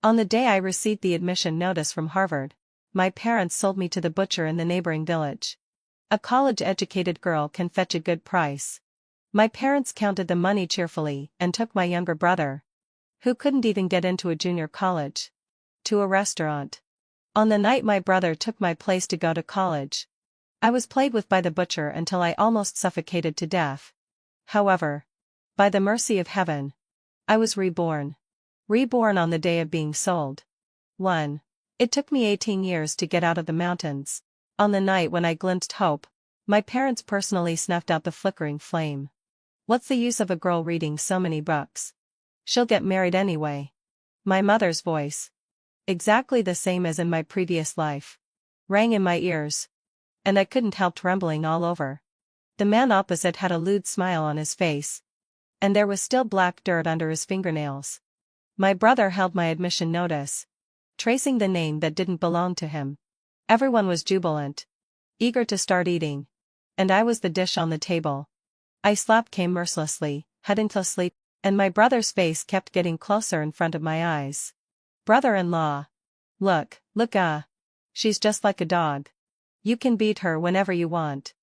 On the day I received the admission notice from Harvard, my parents sold me to the butcher in the neighboring village. A college-educated girl can fetch a good price. My parents counted the money cheerfully and took my younger brother, who couldn't even get into a junior college, to a restaurant. On the night my brother took my place to go to college, I was played with by the butcher until I almost suffocated to death. However, by the mercy of heaven, I was reborn. Reborn on the day of being sold. 1. It took me 18 years to get out of the mountains. On the night when I glimpsed hope, my parents personally snuffed out the flickering flame. What's the use of a girl reading so many books? She'll get married anyway. My mother's voice, exactly the same as in my previous life, rang in my ears, and I couldn't help trembling all over. The man opposite had a lewd smile on his face, and there was still black dirt under his fingernails. My brother held my admission notice, tracing the name that didn't belong to him. Everyone was jubilant, eager to start eating, and I was the dish on the table. I slap came mercilessly, heading to sleep, and my brother's face kept getting closer in front of my eyes. Brother-in-law. Look, she's just like a dog. You can beat her whenever you want.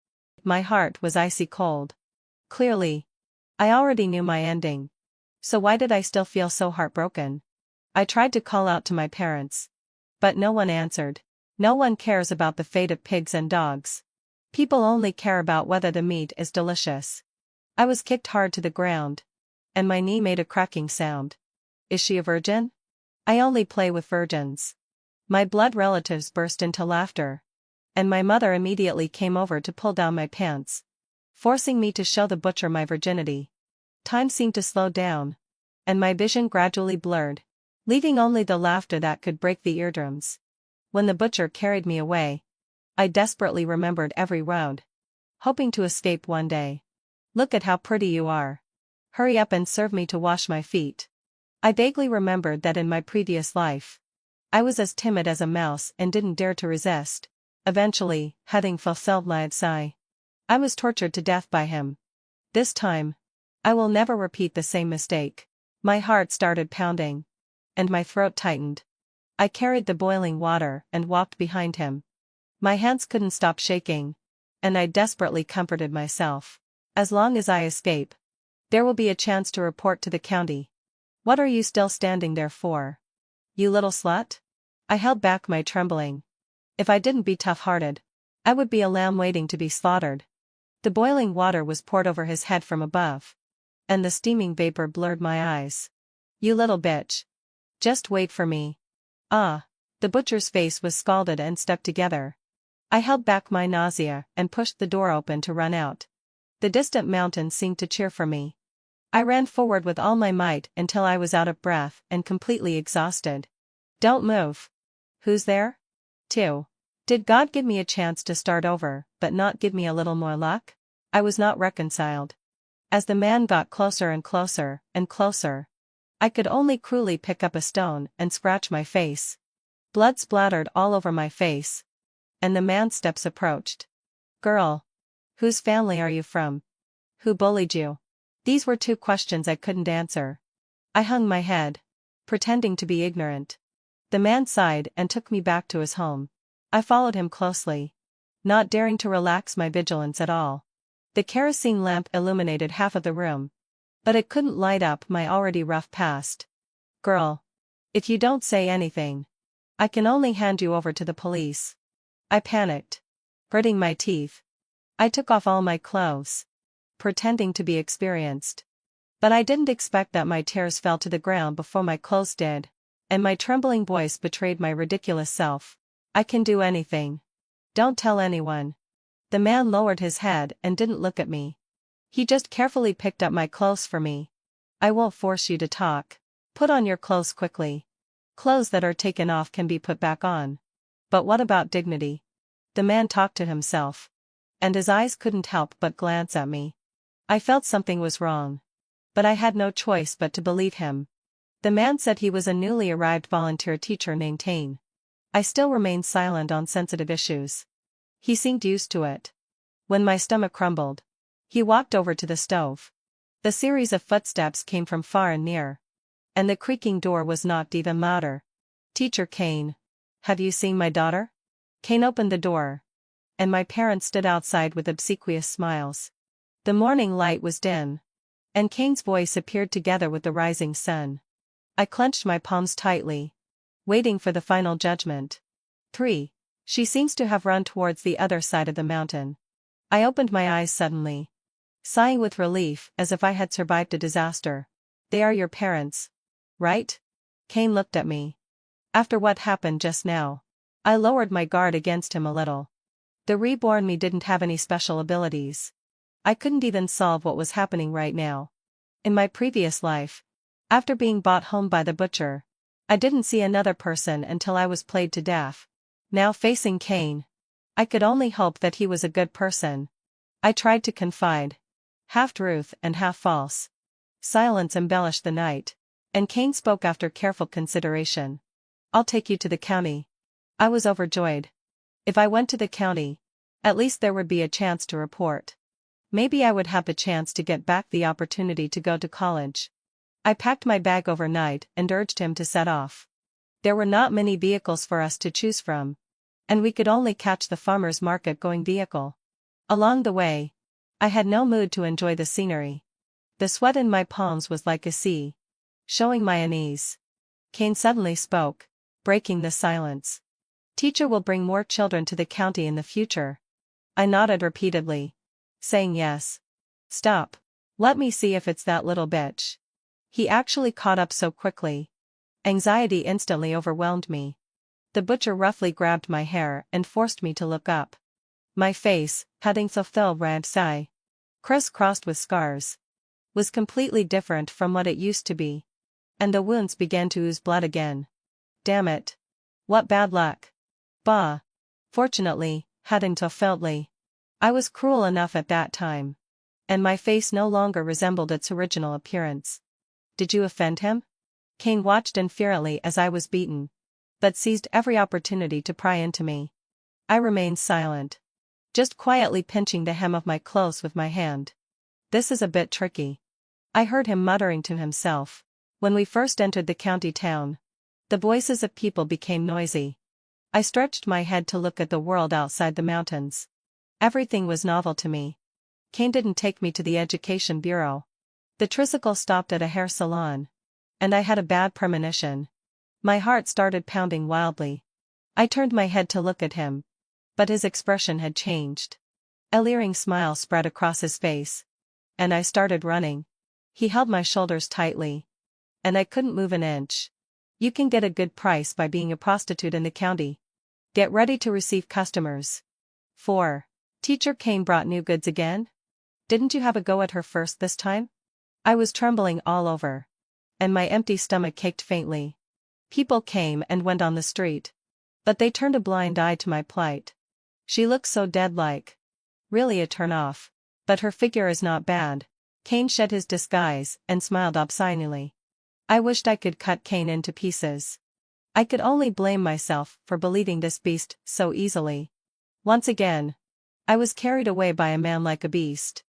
My heart was icy cold. Clearly, I already knew my ending. So why did I still feel so heartbroken? I tried to call out to my parents, but no one answered. No one cares about the fate of pigs and dogs. People only care about whether the meat is delicious. I was kicked hard to the ground, and my knee made a cracking sound. Is she a virgin? I only play with virgins. My blood relatives burst into laughter, and my mother immediately came over to pull down my pants, forcing me to show the butcher my virginity. Time seemed to slow down, and my vision gradually blurred, leaving only the laughter that could break the eardrums. When the butcher carried me away, I desperately remembered every round, hoping to escape one day. Look at how pretty you are. Hurry up and serve me to wash my feet. I vaguely remembered that in my previous life, I was as timid as a mouse and didn't dare to resist. Eventually, having fulfilled my desire, I was tortured to death by him. This time, I will never repeat the same mistake. My heart started pounding, and my throat tightened. I carried the boiling water and walked behind him. My hands couldn't stop shaking, and I desperately comforted myself. As long as I escape, there will be a chance to report to the county. What are you still standing there for? You little slut? I held back my trembling. If I didn't be tough-hearted, I would be a lamb waiting to be slaughtered. The boiling water was poured over his head from above, and the steaming vapor blurred my eyes. You little bitch. Just wait for me. Ah, the butcher's face was scalded and stuck together. I held back my nausea and pushed the door open to run out. The distant mountains seemed to cheer for me. I ran forward with all my might until I was out of breath and completely exhausted. Don't move. Who's there? 2. Did God give me a chance to start over, but not give me a little more luck? I was not reconciled. As the man got closer and closer and closer, I could only cruelly pick up a stone and scratch my face. Blood splattered all over my face, and the man's steps approached. Girl. Whose family are you from? Who bullied you? These were 2 questions I couldn't answer. I hung my head, pretending to be ignorant. The man sighed and took me back to his home. I followed him closely, not daring to relax my vigilance at all. The kerosene lamp illuminated half of the room, but it couldn't light up my already rough past. Girl. If you don't say anything, I can only hand you over to the police. I panicked, gritting my teeth. I took off all my clothes, pretending to be experienced. But I didn't expect that my tears fell to the ground before my clothes did, and my trembling voice betrayed my ridiculous self. I can do anything. Don't tell anyone. The man lowered his head and didn't look at me. He just carefully picked up my clothes for me. I won't force you to talk. Put on your clothes quickly. Clothes that are taken off can be put back on. But what about dignity? The man talked to himself, and his eyes couldn't help but glance at me. I felt something was wrong, but I had no choice but to believe him. The man said he was a newly arrived volunteer teacher named Tane. I still remained silent on sensitive issues. He seemed used to it. When my stomach crumbled, he walked over to the stove. The series of footsteps came from far and near, and the creaking door was knocked even louder. Teacher Kane. Have you seen my daughter? Kane opened the door. And my parents stood outside with obsequious smiles. The morning light was dim. And Kane's voice appeared together with the rising sun. I clenched my palms tightly, waiting for the final judgment. 3. She seems to have run towards the other side of the mountain. I opened my eyes suddenly, sighing with relief as if I had survived a disaster. They are your parents, right? Kane looked at me. After what happened just now, I lowered my guard against him a little. The reborn me didn't have any special abilities. I couldn't even solve what was happening right now. In my previous life, after being brought home by the butcher, I didn't see another person until I was played to death. Now facing Kane, I could only hope that he was a good person. I tried to confide, half truth and half false. Silence embellished the night, and Kane spoke after careful consideration. I'll take you to the county. I was overjoyed. If I went to the county, at least there would be a chance to report. Maybe I would have the chance to get back the opportunity to go to college. I packed my bag overnight and urged him to set off. There were not many vehicles for us to choose from, and we could only catch the farmer's market-going vehicle. Along the way, I had no mood to enjoy the scenery. The sweat in my palms was like a sea, showing my unease. Kane suddenly spoke, breaking the silence. Teacher will bring more children to the county in the future. I nodded repeatedly, saying yes. Stop. Let me see if it's that little bitch. He actually caught up so quickly. Anxiety instantly overwhelmed me. The butcher roughly grabbed my hair and forced me to look up. My face, having so red sigh, crisscrossed with scars, was completely different from what it used to be. And the wounds began to ooze blood again. Damn it. What bad luck. Bah. Fortunately, hadn't feltly. I was cruel enough at that time. And my face no longer resembled its original appearance. Did you offend him? Kane watched infuriately as I was beaten, but seized every opportunity to pry into me. I remained silent, just quietly pinching the hem of my clothes with my hand. This is a bit tricky. I heard him muttering to himself. When we first entered the county town, the voices of people became noisy. I stretched my head to look at the world outside the mountains. Everything was novel to me. Kane didn't take me to the education bureau. The tricycle stopped at a hair salon. And I had a bad premonition. My heart started pounding wildly. I turned my head to look at him. But his expression had changed. A leering smile spread across his face. And I started running. He held my shoulders tightly. And I couldn't move an inch. You can get a good price by being a prostitute in the county. Get ready to receive customers. 4. Teacher Kane brought new goods again? Didn't you have a go at her first this time? I was trembling all over. And my empty stomach ached faintly. People came and went on the street. But they turned a blind eye to my plight. She looked so dead-like. Really a turn-off. But her figure is not bad. Kane shed his disguise and smiled obscenely. I wished I could cut Kane into pieces. I could only blame myself for believing this beast so easily. Once again, I was carried away by a man like a beast.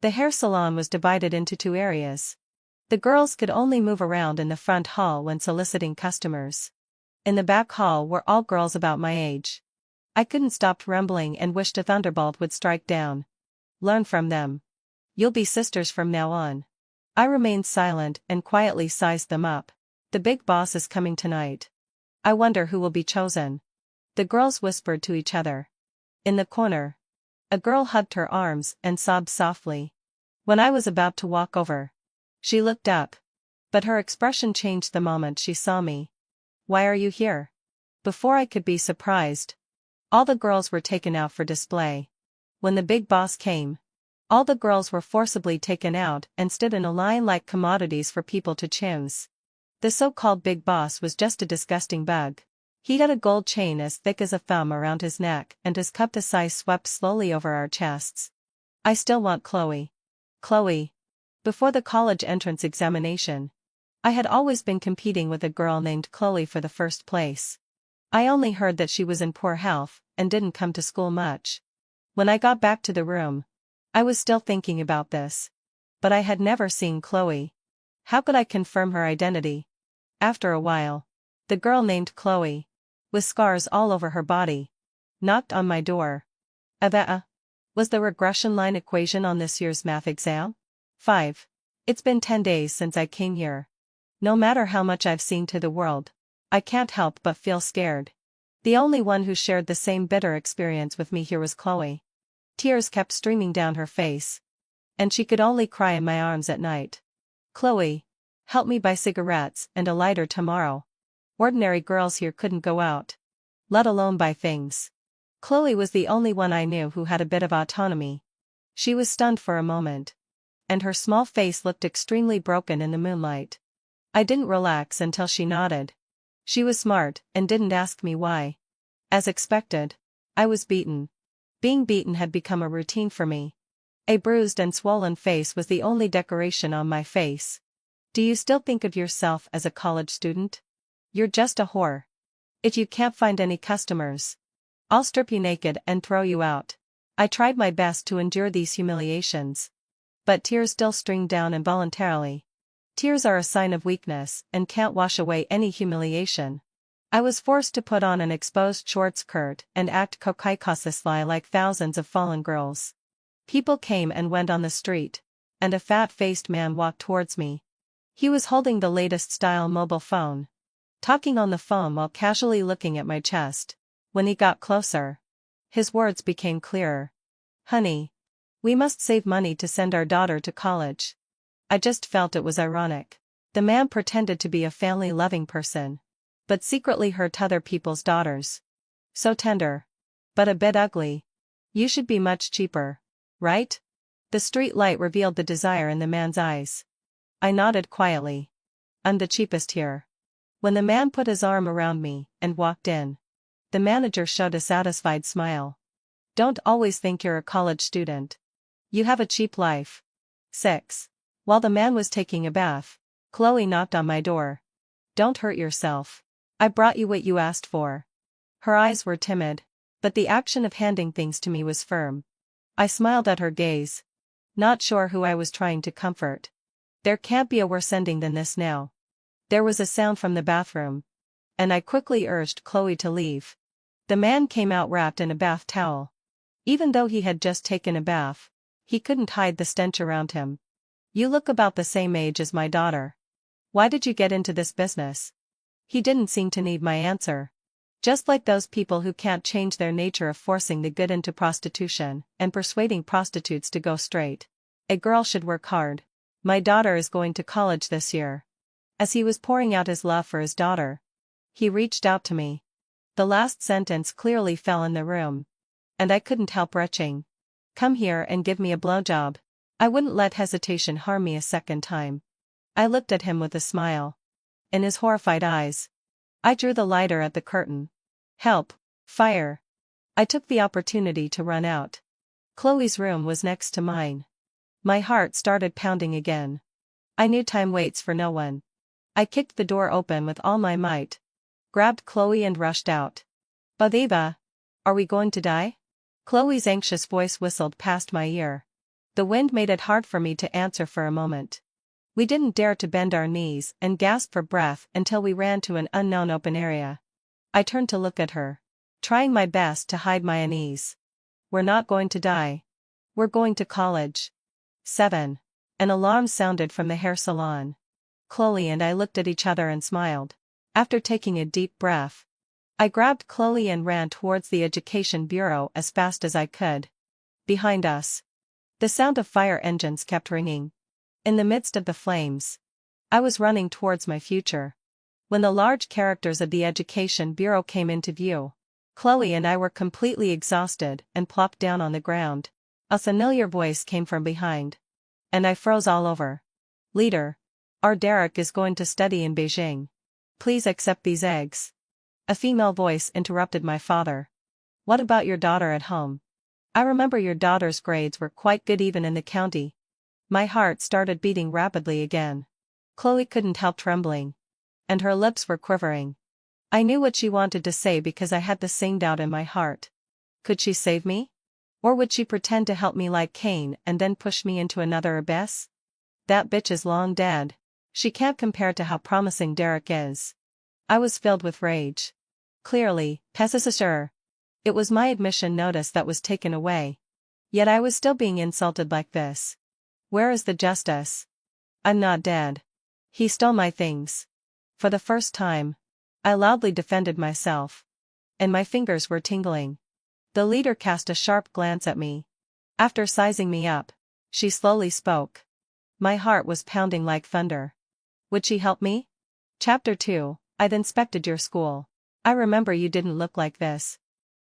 The hair salon was divided into 2 areas. The girls could only move around in the front hall when soliciting customers. In the back hall were all girls about my age. I couldn't stop trembling and wished a thunderbolt would strike down. Learn from them. You'll be sisters from now on. I remained silent and quietly sized them up. The big boss is coming tonight. I wonder who will be chosen. The girls whispered to each other. In the corner, a girl hugged her arms and sobbed softly. When I was about to walk over, she looked up. But her expression changed the moment she saw me. Why are you here? Before I could be surprised, all the girls were taken out for display. When the big boss came, all the girls were forcibly taken out and stood in a line like commodities for people to choose. The so-called big boss was just a disgusting bug. He had a gold chain as thick as a thumb around his neck and his cup size swept slowly over our chests. I still want Chloe. Chloe. Before the college entrance examination, I had always been competing with a girl named Chloe for the first place. I only heard that she was in poor health and didn't come to school much. When I got back to the room, I was still thinking about this. But I had never seen Chloe. How could I confirm her identity? After a while, The girl named Chloe, with scars all over her body, knocked on my door. Was the regression line equation on this year's math exam? 5. It's been 10 days since I came here. No matter how much I've seen to the world, I can't help but feel scared. The only one who shared the same bitter experience with me here was Chloe. Tears kept streaming down her face, and she could only cry in my arms at night. Chloe, help me buy cigarettes and a lighter tomorrow. Ordinary girls here couldn't go out, let alone buy things. Chloe was the only one I knew who had a bit of autonomy. She was stunned for a moment, and her small face looked extremely broken in the moonlight. I didn't relax until she nodded. She was smart and didn't ask me why. As expected, I was beaten. Being beaten had become a routine for me. A bruised and swollen face was the only decoration on my face. Do you still think of yourself as a college student? You're just a whore. If you can't find any customers, I'll strip you naked and throw you out. I tried my best to endure these humiliations, but tears still streamed down involuntarily. Tears are a sign of weakness and can't wash away any humiliation. I was forced to put on an exposed short skirt and act coquetteously like thousands of fallen girls. People came and went on the street, and a fat-faced man walked towards me. He was holding the latest style mobile phone, talking on the phone while casually looking at my chest. When he got closer, his words became clearer. "Honey, we must save money to send our daughter to college." I just felt it was ironic. The man pretended to be a family-loving person, but secretly hurt other people's daughters. So tender, but a bit ugly. You should be much cheaper, right? The street light revealed the desire in the man's eyes. I nodded quietly. I'm the cheapest here. When the man put his arm around me and walked in, the manager showed a satisfied smile. Don't always think you're a college student. You have a cheap life. 6. While the man was taking a bath, Chloe knocked on my door. Don't hurt yourself. I brought you what you asked for. Her eyes were timid, but the action of handing things to me was firm. I smiled at her gaze, not sure who I was trying to comfort. There can't be a worse ending than this now. There was a sound from the bathroom, and I quickly urged Chloe to leave. The man came out wrapped in a bath towel. Even though he had just taken a bath, he couldn't hide the stench around him. You look about the same age as my daughter. Why did you get into this business? He didn't seem to need my answer. Just like those people who can't change their nature of forcing the good into prostitution and persuading prostitutes to go straight. A girl should work hard. My daughter is going to college this year. As he was pouring out his love for his daughter, he reached out to me. The last sentence clearly fell in the room, and I couldn't help retching. Come here and give me a blowjob. I wouldn't let hesitation harm me a second time. I looked at him with a smile. In his horrified eyes, I drew the lighter at the curtain. Help! Fire! I took the opportunity to run out. Chloe's room was next to mine. My heart started pounding again. I knew time waits for no one. I kicked the door open with all my might, grabbed Chloe and rushed out. Badeva, are we going to die? Chloe's anxious voice whistled past my ear. The wind made it hard for me to answer for a moment. We didn't dare to bend our knees and gasp for breath until we ran to an unknown open area. I turned to look at her, trying my best to hide my unease. We're not going to die. We're going to college. 7. An alarm sounded from the hair salon. Chloe and I looked at each other and smiled. After taking a deep breath, I grabbed Chloe and ran towards the education bureau as fast as I could. Behind us, the sound of fire engines kept ringing. In the midst of the flames, I was running towards my future. When the large characters of the education bureau came into view, Chloe and I were completely exhausted and plopped down on the ground. A familiar voice came from behind, and I froze all over. Leader, our Derek is going to study in Beijing. Please accept these eggs. A female voice interrupted my father. What about your daughter at home? I remember your daughter's grades were quite good even in the county. My heart started beating rapidly again. Chloe couldn't help trembling, and her lips were quivering. I knew what she wanted to say because I had the same doubt in my heart. Could she save me? Or would she pretend to help me like Cain and then push me into another abyss? That bitch is long dead. She can't compare to how promising Derek is. I was filled with rage. Clearly, Pesasasur. It was my admission notice that was taken away. Yet I was still being insulted like this. Where is the justice? I'm not dead. He stole my things. For the first time, I loudly defended myself. And my fingers were tingling. The leader cast a sharp glance at me. After sizing me up, she slowly spoke. My heart was pounding like thunder. Would she help me? Chapter 2, I'd inspected your school. I remember you didn't look like this.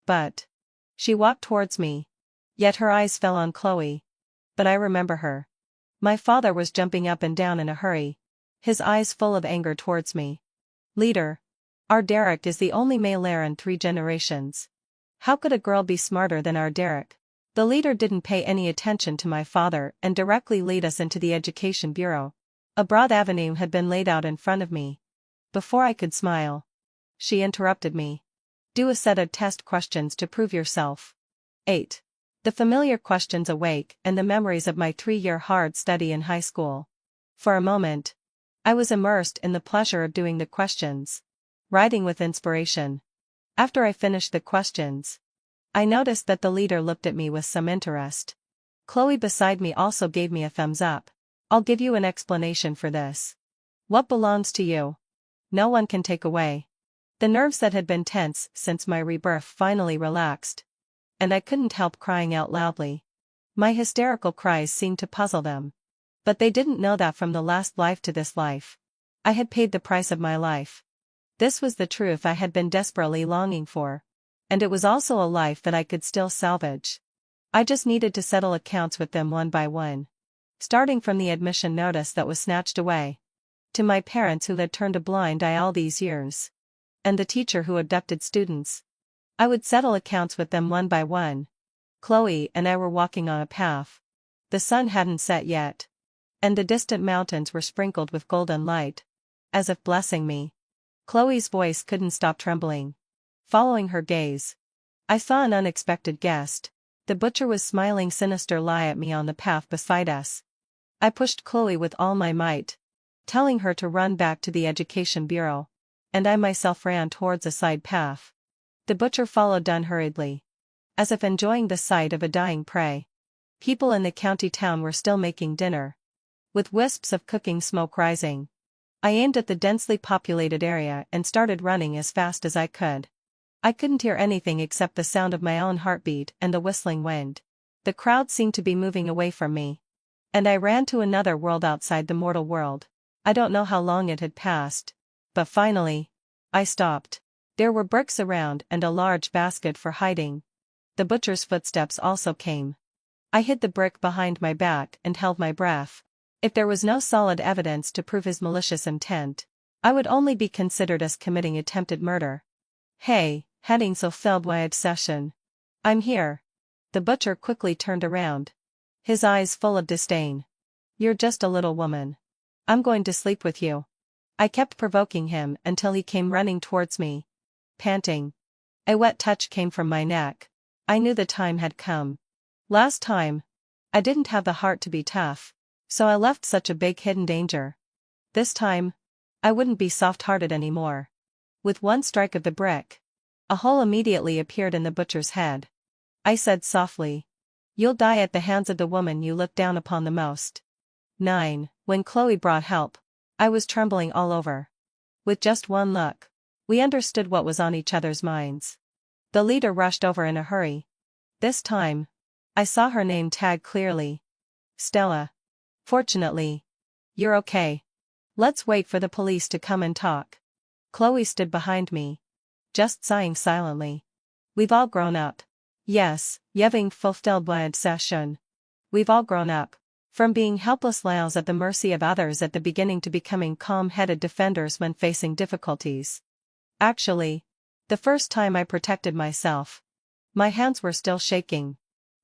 But. She walked towards me. Yet her eyes fell on Chloe. But I remember her. My father was jumping up and down in a hurry. His eyes full of anger towards me. Leader. Our Derek is the only male heir in 3 generations. How could a girl be smarter than our Derek? The leader didn't pay any attention to my father and directly led us into the education bureau. A broad avenue had been laid out in front of me. Before I could smile, she interrupted me. Do a set of test questions to prove yourself. 8. The familiar questions awake and the memories of my 3-year hard study in high school. For a moment, I was immersed in the pleasure of doing the questions. Writing with inspiration. After I finished the questions, I noticed that the leader looked at me with some interest. Chloe beside me also gave me a thumbs up. I'll give you an explanation for this. What belongs to you? No one can take away. The nerves that had been tense since my rebirth finally relaxed. And I couldn't help crying out loudly. My hysterical cries seemed to puzzle them. But they didn't know that from the last life to this life, I had paid the price of my life. This was the truth I had been desperately longing for. And it was also a life that I could still salvage. I just needed to settle accounts with them one by one. Starting from the admission notice that was snatched away. To my parents who had turned a blind eye all these years. And the teacher who abducted students. I would settle accounts with them one by one. Chloe and I were walking on a path. The sun hadn't set yet. And the distant mountains were sprinkled with golden light. As if blessing me. Chloe's voice couldn't stop trembling. Following her gaze, I saw an unexpected guest. The butcher was smiling sinister lie at me on the path beside us. I pushed Chloe with all my might, telling her to run back to the education bureau. And I myself ran towards a side path. The butcher followed unhurriedly. As if enjoying the sight of a dying prey. People in the county town were still making dinner. With wisps of cooking smoke rising. I aimed at the densely populated area and started running as fast as I could. I couldn't hear anything except the sound of my own heartbeat and the whistling wind. The crowd seemed to be moving away from me. And I ran to another world outside the mortal world. I don't know how long it had passed. But finally, I stopped. There were bricks around and a large basket for hiding. The butcher's footsteps also came. I hid the brick behind my back and held my breath. If there was no solid evidence to prove his malicious intent, I would only be considered as committing attempted murder. Hey, heading so filled by obsession. I'm here. The butcher quickly turned around. His eyes full of disdain. You're just a little woman. I'm going to sleep with you. I kept provoking him until he came running towards me. Panting. A wet touch came from my neck. I knew the time had come. Last time, I didn't have the heart to be tough. So I left such a big hidden danger. This time, I wouldn't be soft-hearted anymore. With one strike of the brick, a hole immediately appeared in the butcher's head. I said softly, "You'll die at the hands of the woman you look down upon the most." 9. When Chloe brought help, I was trembling all over. With just one look, we understood what was on each other's minds. The leader rushed over in a hurry. This time, I saw her name tag clearly. Stella. Fortunately. You're okay. Let's wait for the police to come and talk. Chloe stood behind me. Just sighing silently. We've all grown up. Yes, Yeving fulfilled my obsession. We've all grown up. From being helpless lambs at the mercy of others at the beginning to becoming calm-headed defenders when facing difficulties. Actually, the first time I protected myself. My hands were still shaking.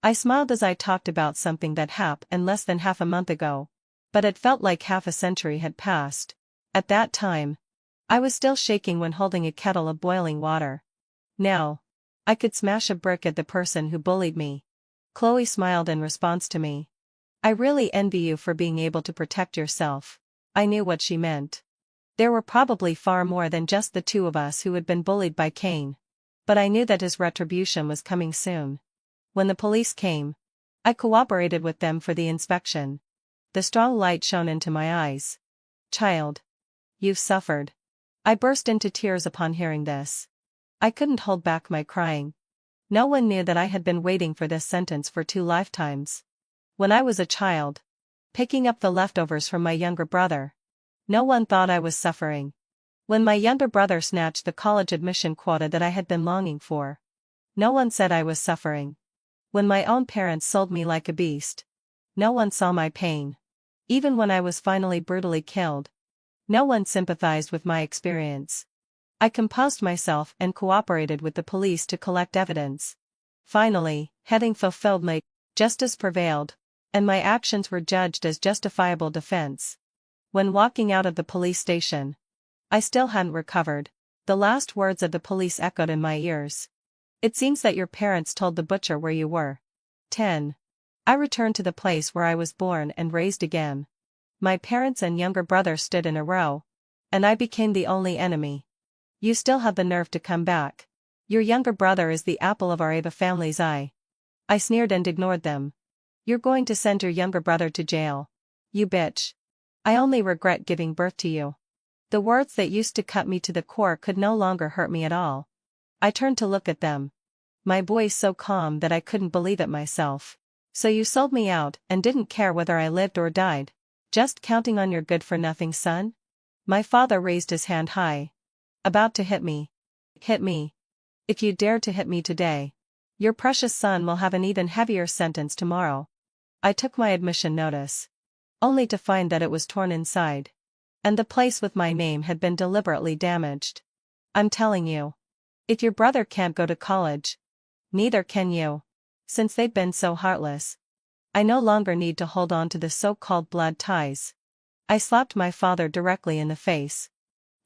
I smiled as I talked about something that happened less than half a month ago. But it felt like half a century had passed. At that time, I was still shaking when holding a kettle of boiling water. Now, I could smash a brick at the person who bullied me. Chloe smiled in response to me. I really envy you for being able to protect yourself. I knew what she meant. There were probably far more than just the two of us who had been bullied by Cain. But I knew that his retribution was coming soon. When the police came, I cooperated with them for the inspection. The strong light shone into my eyes. "Child, you've suffered." I burst into tears upon hearing this. I couldn't hold back my crying. No one knew that I had been waiting for this sentence for 2 lifetimes. When I was a child, picking up the leftovers from my younger brother, no one thought I was suffering. When my younger brother snatched the college admission quota that I had been longing for, no one said I was suffering. When my own parents sold me like a beast, no one saw my pain. Even when I was finally brutally killed, no one sympathized with my experience. I composed myself and cooperated with the police to collect evidence. Finally, having fulfilled my justice prevailed, and my actions were judged as justifiable defense. When walking out of the police station, I still hadn't recovered. The last words of the police echoed in my ears. "It seems that your parents told the butcher where you were." 10. I returned to the place where I was born and raised again. My parents and younger brother stood in a row, and I became the only enemy. "You still have the nerve to come back. Your younger brother is the apple of our Ava family's eye." I sneered and ignored them. "You're going to send your younger brother to jail. You bitch. I only regret giving birth to you." The words that used to cut me to the core could no longer hurt me at all. I turned to look at them. My voice so calm that I couldn't believe it myself. "So you sold me out and didn't care whether I lived or died? Just counting on your good-for-nothing son?" My father raised his hand high. "About to hit me. Hit me. If you dare to hit me today, your precious son will have an even heavier sentence tomorrow." I took my admission notice, only to find that it was torn inside, and the place with my name had been deliberately damaged. "I'm telling you, if your brother can't go to college, neither can you. Since they've been so heartless, I no longer need to hold on to the so-called blood ties." I slapped my father directly in the face.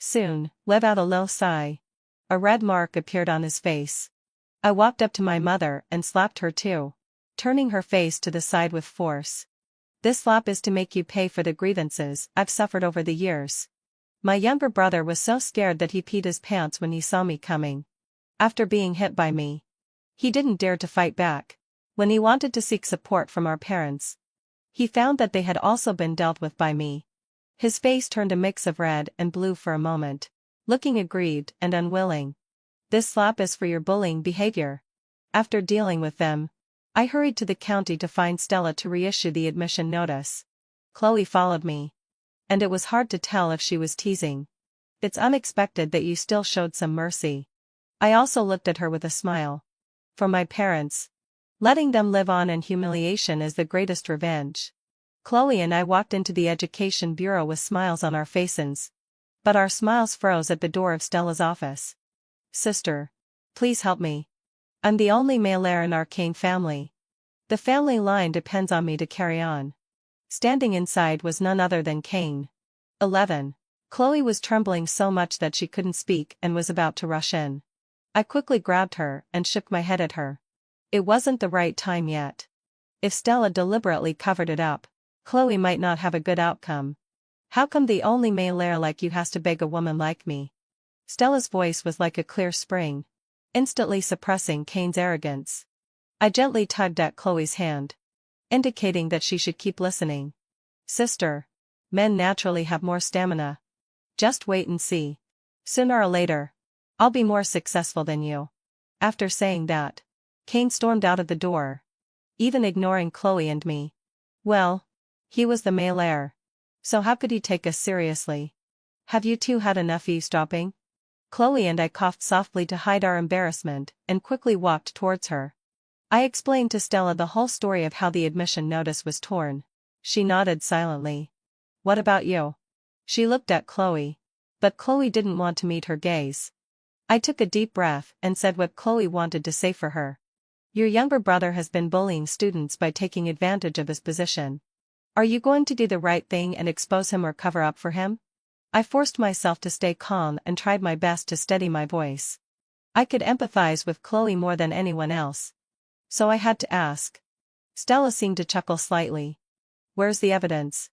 Soon, let out a low sigh. A red mark appeared on his face. I walked up to my mother and slapped her too, turning her face to the side with force. "This slap is to make you pay for the grievances I've suffered over the years." My younger brother was so scared that he peed his pants when he saw me coming. After being hit by me, he didn't dare to fight back. When he wanted to seek support from our parents, he found that they had also been dealt with by me. His face turned a mix of red and blue for a moment, looking aggrieved and unwilling. "This slap is for your bullying behavior." After dealing with them, I hurried to the county to find Stella to reissue the admission notice. Chloe followed me, and it was hard to tell if she was teasing. "It's unexpected that you still showed some mercy." I also looked at her with a smile. For my parents, letting them live on in humiliation is the greatest revenge. Chloe and I walked into the Education Bureau with smiles on our faces. But our smiles froze at the door of Stella's office. "Sister, please help me. I'm the only male heir in our Cain family. The family line depends on me to carry on." Standing inside was none other than Cain. 11. Chloe was trembling so much that she couldn't speak and was about to rush in. I quickly grabbed her and shook my head at her. It wasn't the right time yet. If Stella deliberately covered it up, Chloe might not have a good outcome. "How come the only male heir like you has to beg a woman like me?" Stella's voice was like a clear spring, instantly suppressing Cain's arrogance. I gently tugged at Chloe's hand, indicating that she should keep listening. "Sister, men naturally have more stamina. Just wait and see. Sooner or later, I'll be more successful than you." After saying that, Cain stormed out of the door, even ignoring Chloe and me. Well, he was the male heir, so how could he take us seriously? "Have you two had enough eavesdropping?" Chloe and I coughed softly to hide our embarrassment and quickly walked towards her. I explained to Stella the whole story of how the admission notice was torn. She nodded silently. "What about you?" She looked at Chloe, but Chloe didn't want to meet her gaze. I took a deep breath and said what Chloe wanted to say for her. "Your younger brother has been bullying students by taking advantage of his position. Are you going to do the right thing and expose him or cover up for him?" I forced myself to stay calm and tried my best to steady my voice. I could empathize with Chloe more than anyone else, so I had to ask. Stella seemed to chuckle slightly. "Where's the evidence?"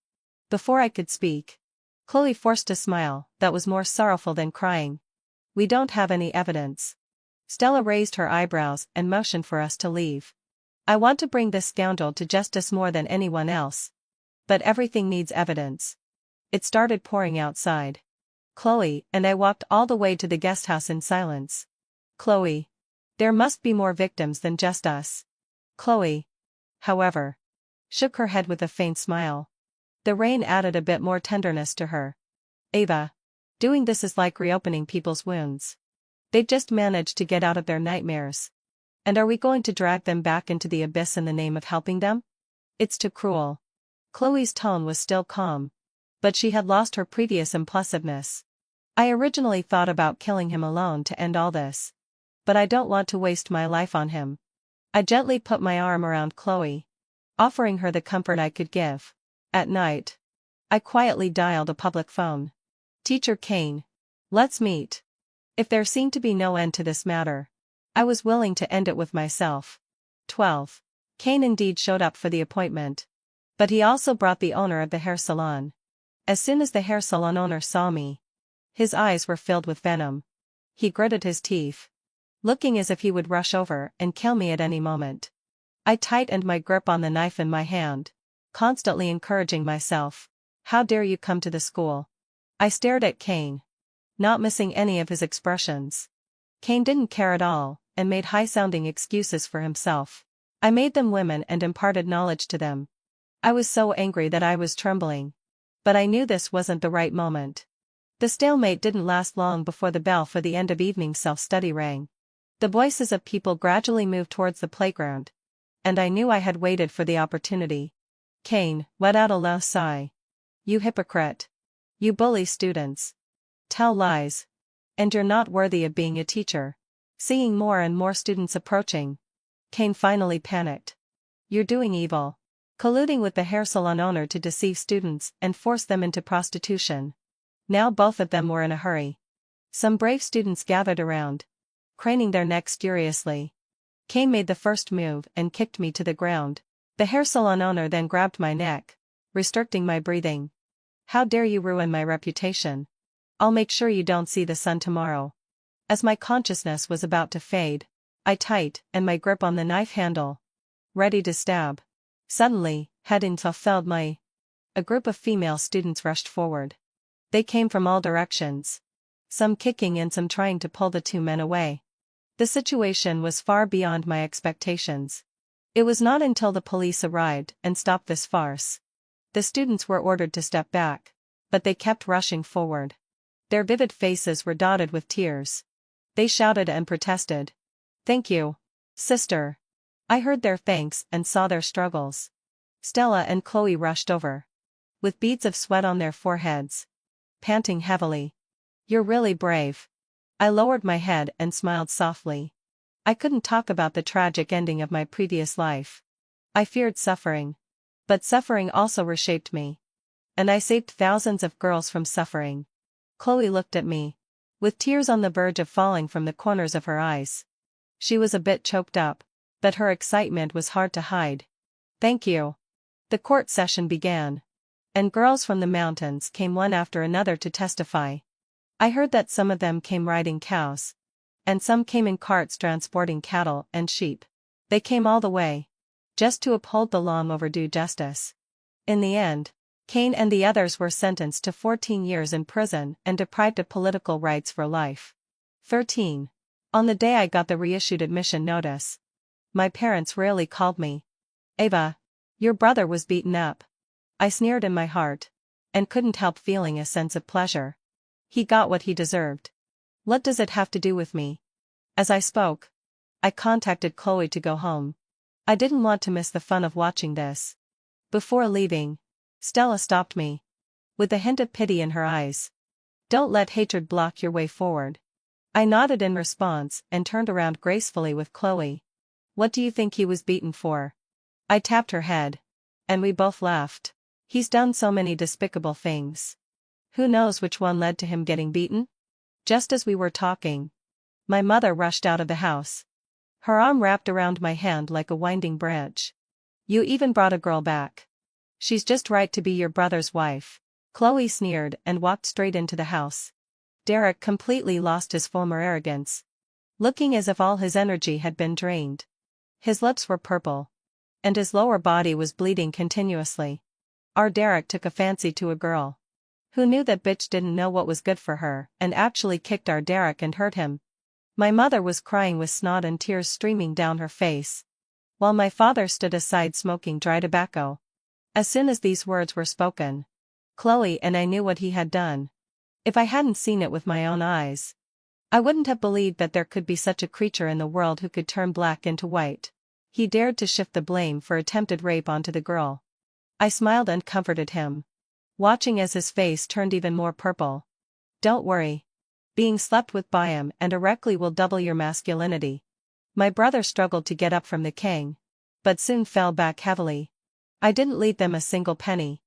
Before I could speak, Chloe forced a smile that was more sorrowful than crying. We don't have any evidence. Stella raised her eyebrows and motioned for us to leave. I want to bring this scoundrel to justice more than anyone else. But everything needs evidence. It started pouring outside. Chloe and I walked all the way to the guest house in silence. Chloe. There must be more victims than just us. Chloe, however, shook her head with a faint smile. The rain added a bit more tenderness to her. Ava. Doing this is like reopening people's wounds. They'd just managed to get out of their nightmares. And are we going to drag them back into the abyss in the name of helping them? It's too cruel. Chloe's tone was still calm. But she had lost her previous impulsiveness. I originally thought about killing him alone to end all this. But I don't want to waste my life on him. I gently put my arm around Chloe, offering her the comfort I could give. At night, I quietly dialed a public phone. Teacher Kane. Let's meet. If there seemed to be no end to this matter, I was willing to end it with myself. 12. Kane indeed showed up for the appointment. But he also brought the owner of the hair salon. As soon as the hair salon owner saw me, his eyes were filled with venom. He gritted his teeth, looking as if he would rush over and kill me at any moment. I tightened my grip on the knife in my hand, constantly encouraging myself. How dare you come to the school? I stared at Kane, not missing any of his expressions. Kane didn't care at all, and made high-sounding excuses for himself. I made them women and imparted knowledge to them. I was so angry that I was trembling. But I knew this wasn't the right moment. The stalemate didn't last long before the bell for the end of evening self-study rang. The voices of people gradually moved towards the playground. And I knew I had waited for the opportunity. Kane let out a low sigh. You hypocrite. You bully students. Tell lies. And you're not worthy of being a teacher. Seeing more and more students approaching, Kane finally panicked. You're doing evil. Colluding with the hair salon owner to deceive students and force them into prostitution. Now both of them were in a hurry. Some brave students gathered around, craning their necks furiously. Kane made the first move and kicked me to the ground. The hair salon owner then grabbed my neck, restricting my breathing. How dare you ruin my reputation? I'll make sure you don't see the sun tomorrow. As my consciousness was about to fade, I tightened my grip on the knife handle, ready to stab. Suddenly, heading felt my. A group of female students rushed forward. They came from all directions. Some kicking and some trying to pull the two men away. The situation was far beyond my expectations. It was not until the police arrived and stopped this farce. The students were ordered to step back, but they kept rushing forward. Their vivid faces were dotted with tears. They shouted and protested. Thank you, sister. I heard their thanks and saw their struggles. Stella and Chloe rushed over, with beads of sweat on their foreheads, panting heavily. You're really brave. I lowered my head and smiled softly. I couldn't talk about the tragic ending of my previous life. I feared suffering. But suffering also reshaped me. And I saved thousands of girls from suffering. Chloe looked at me, with tears on the verge of falling from the corners of her eyes. She was a bit choked up, but her excitement was hard to hide. Thank you. The court session began. And girls from the mountains came one after another to testify. I heard that some of them came riding cows. And some came in carts transporting cattle and sheep. They came all the way, just to uphold the long overdue justice. In the end, Kane and the others were sentenced to 14 years in prison and deprived of political rights for life. 13. On the day I got the reissued admission notice, my parents rarely called me. Ava, your brother was beaten up. I sneered in my heart, and couldn't help feeling a sense of pleasure. He got what he deserved. What does it have to do with me? As I spoke, I contacted Chloe to go home. I didn't want to miss the fun of watching this. Before leaving, Stella stopped me, with a hint of pity in her eyes. Don't let hatred block your way forward. I nodded in response and turned around gracefully with Chloe. What do you think he was beaten for? I tapped her head, and we both laughed. He's done so many despicable things. Who knows which one led to him getting beaten? Just as we were talking, my mother rushed out of the house. Her arm wrapped around my hand like a winding branch. You even brought a girl back. She's just right to be your brother's wife. Chloe sneered and walked straight into the house. Derek completely lost his former arrogance, looking as if all his energy had been drained. His lips were purple, and his lower body was bleeding continuously. Our Derek took a fancy to a girl. Who knew that bitch didn't know what was good for her and actually kicked our Derek and hurt him. My mother was crying with snot and tears streaming down her face, while my father stood aside smoking dry tobacco. As soon as these words were spoken, Chloe and I knew what he had done. If I hadn't seen it with my own eyes, I wouldn't have believed that there could be such a creature in the world who could turn black into white. He dared to shift the blame for attempted rape onto the girl. I smiled and comforted him, watching as his face turned even more purple. Don't worry. Being slept with by him and erectly will double your masculinity. My brother struggled to get up from the king, but soon fell back heavily. I didn't leave them a single penny.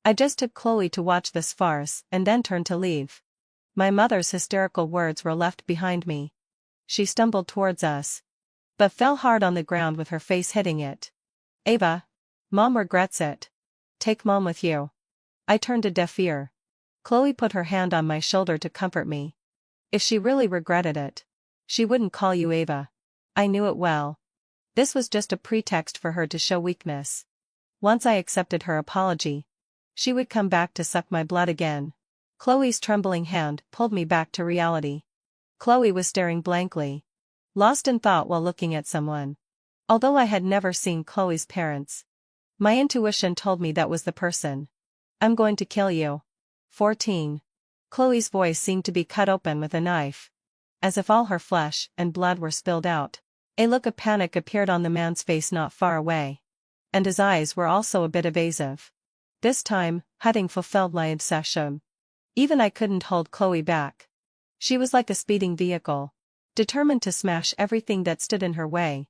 I just took Chloe to watch this farce and then turned to leave. My mother's hysterical words were left behind me. She stumbled towards us, but fell hard on the ground with her face hitting it. Ava, Mom regrets it. Take Mom with you. I turned a deaf ear. Chloe put her hand on my shoulder to comfort me. If she really regretted it, she wouldn't call you Ava. I knew it well. This was just a pretext for her to show weakness. Once I accepted her apology, she would come back to suck my blood again. Chloe's trembling hand pulled me back to reality. Chloe was staring blankly, lost in thought while looking at someone. Although I had never seen Chloe's parents, my intuition told me that was the person. I'm going to kill you. 14. Chloe's voice seemed to be cut open with a knife, as if all her flesh and blood were spilled out. A look of panic appeared on the man's face not far away, and his eyes were also a bit evasive. This time, having fulfilled my obsession, even I couldn't hold Chloe back. She was like a speeding vehicle, determined to smash everything that stood in her way,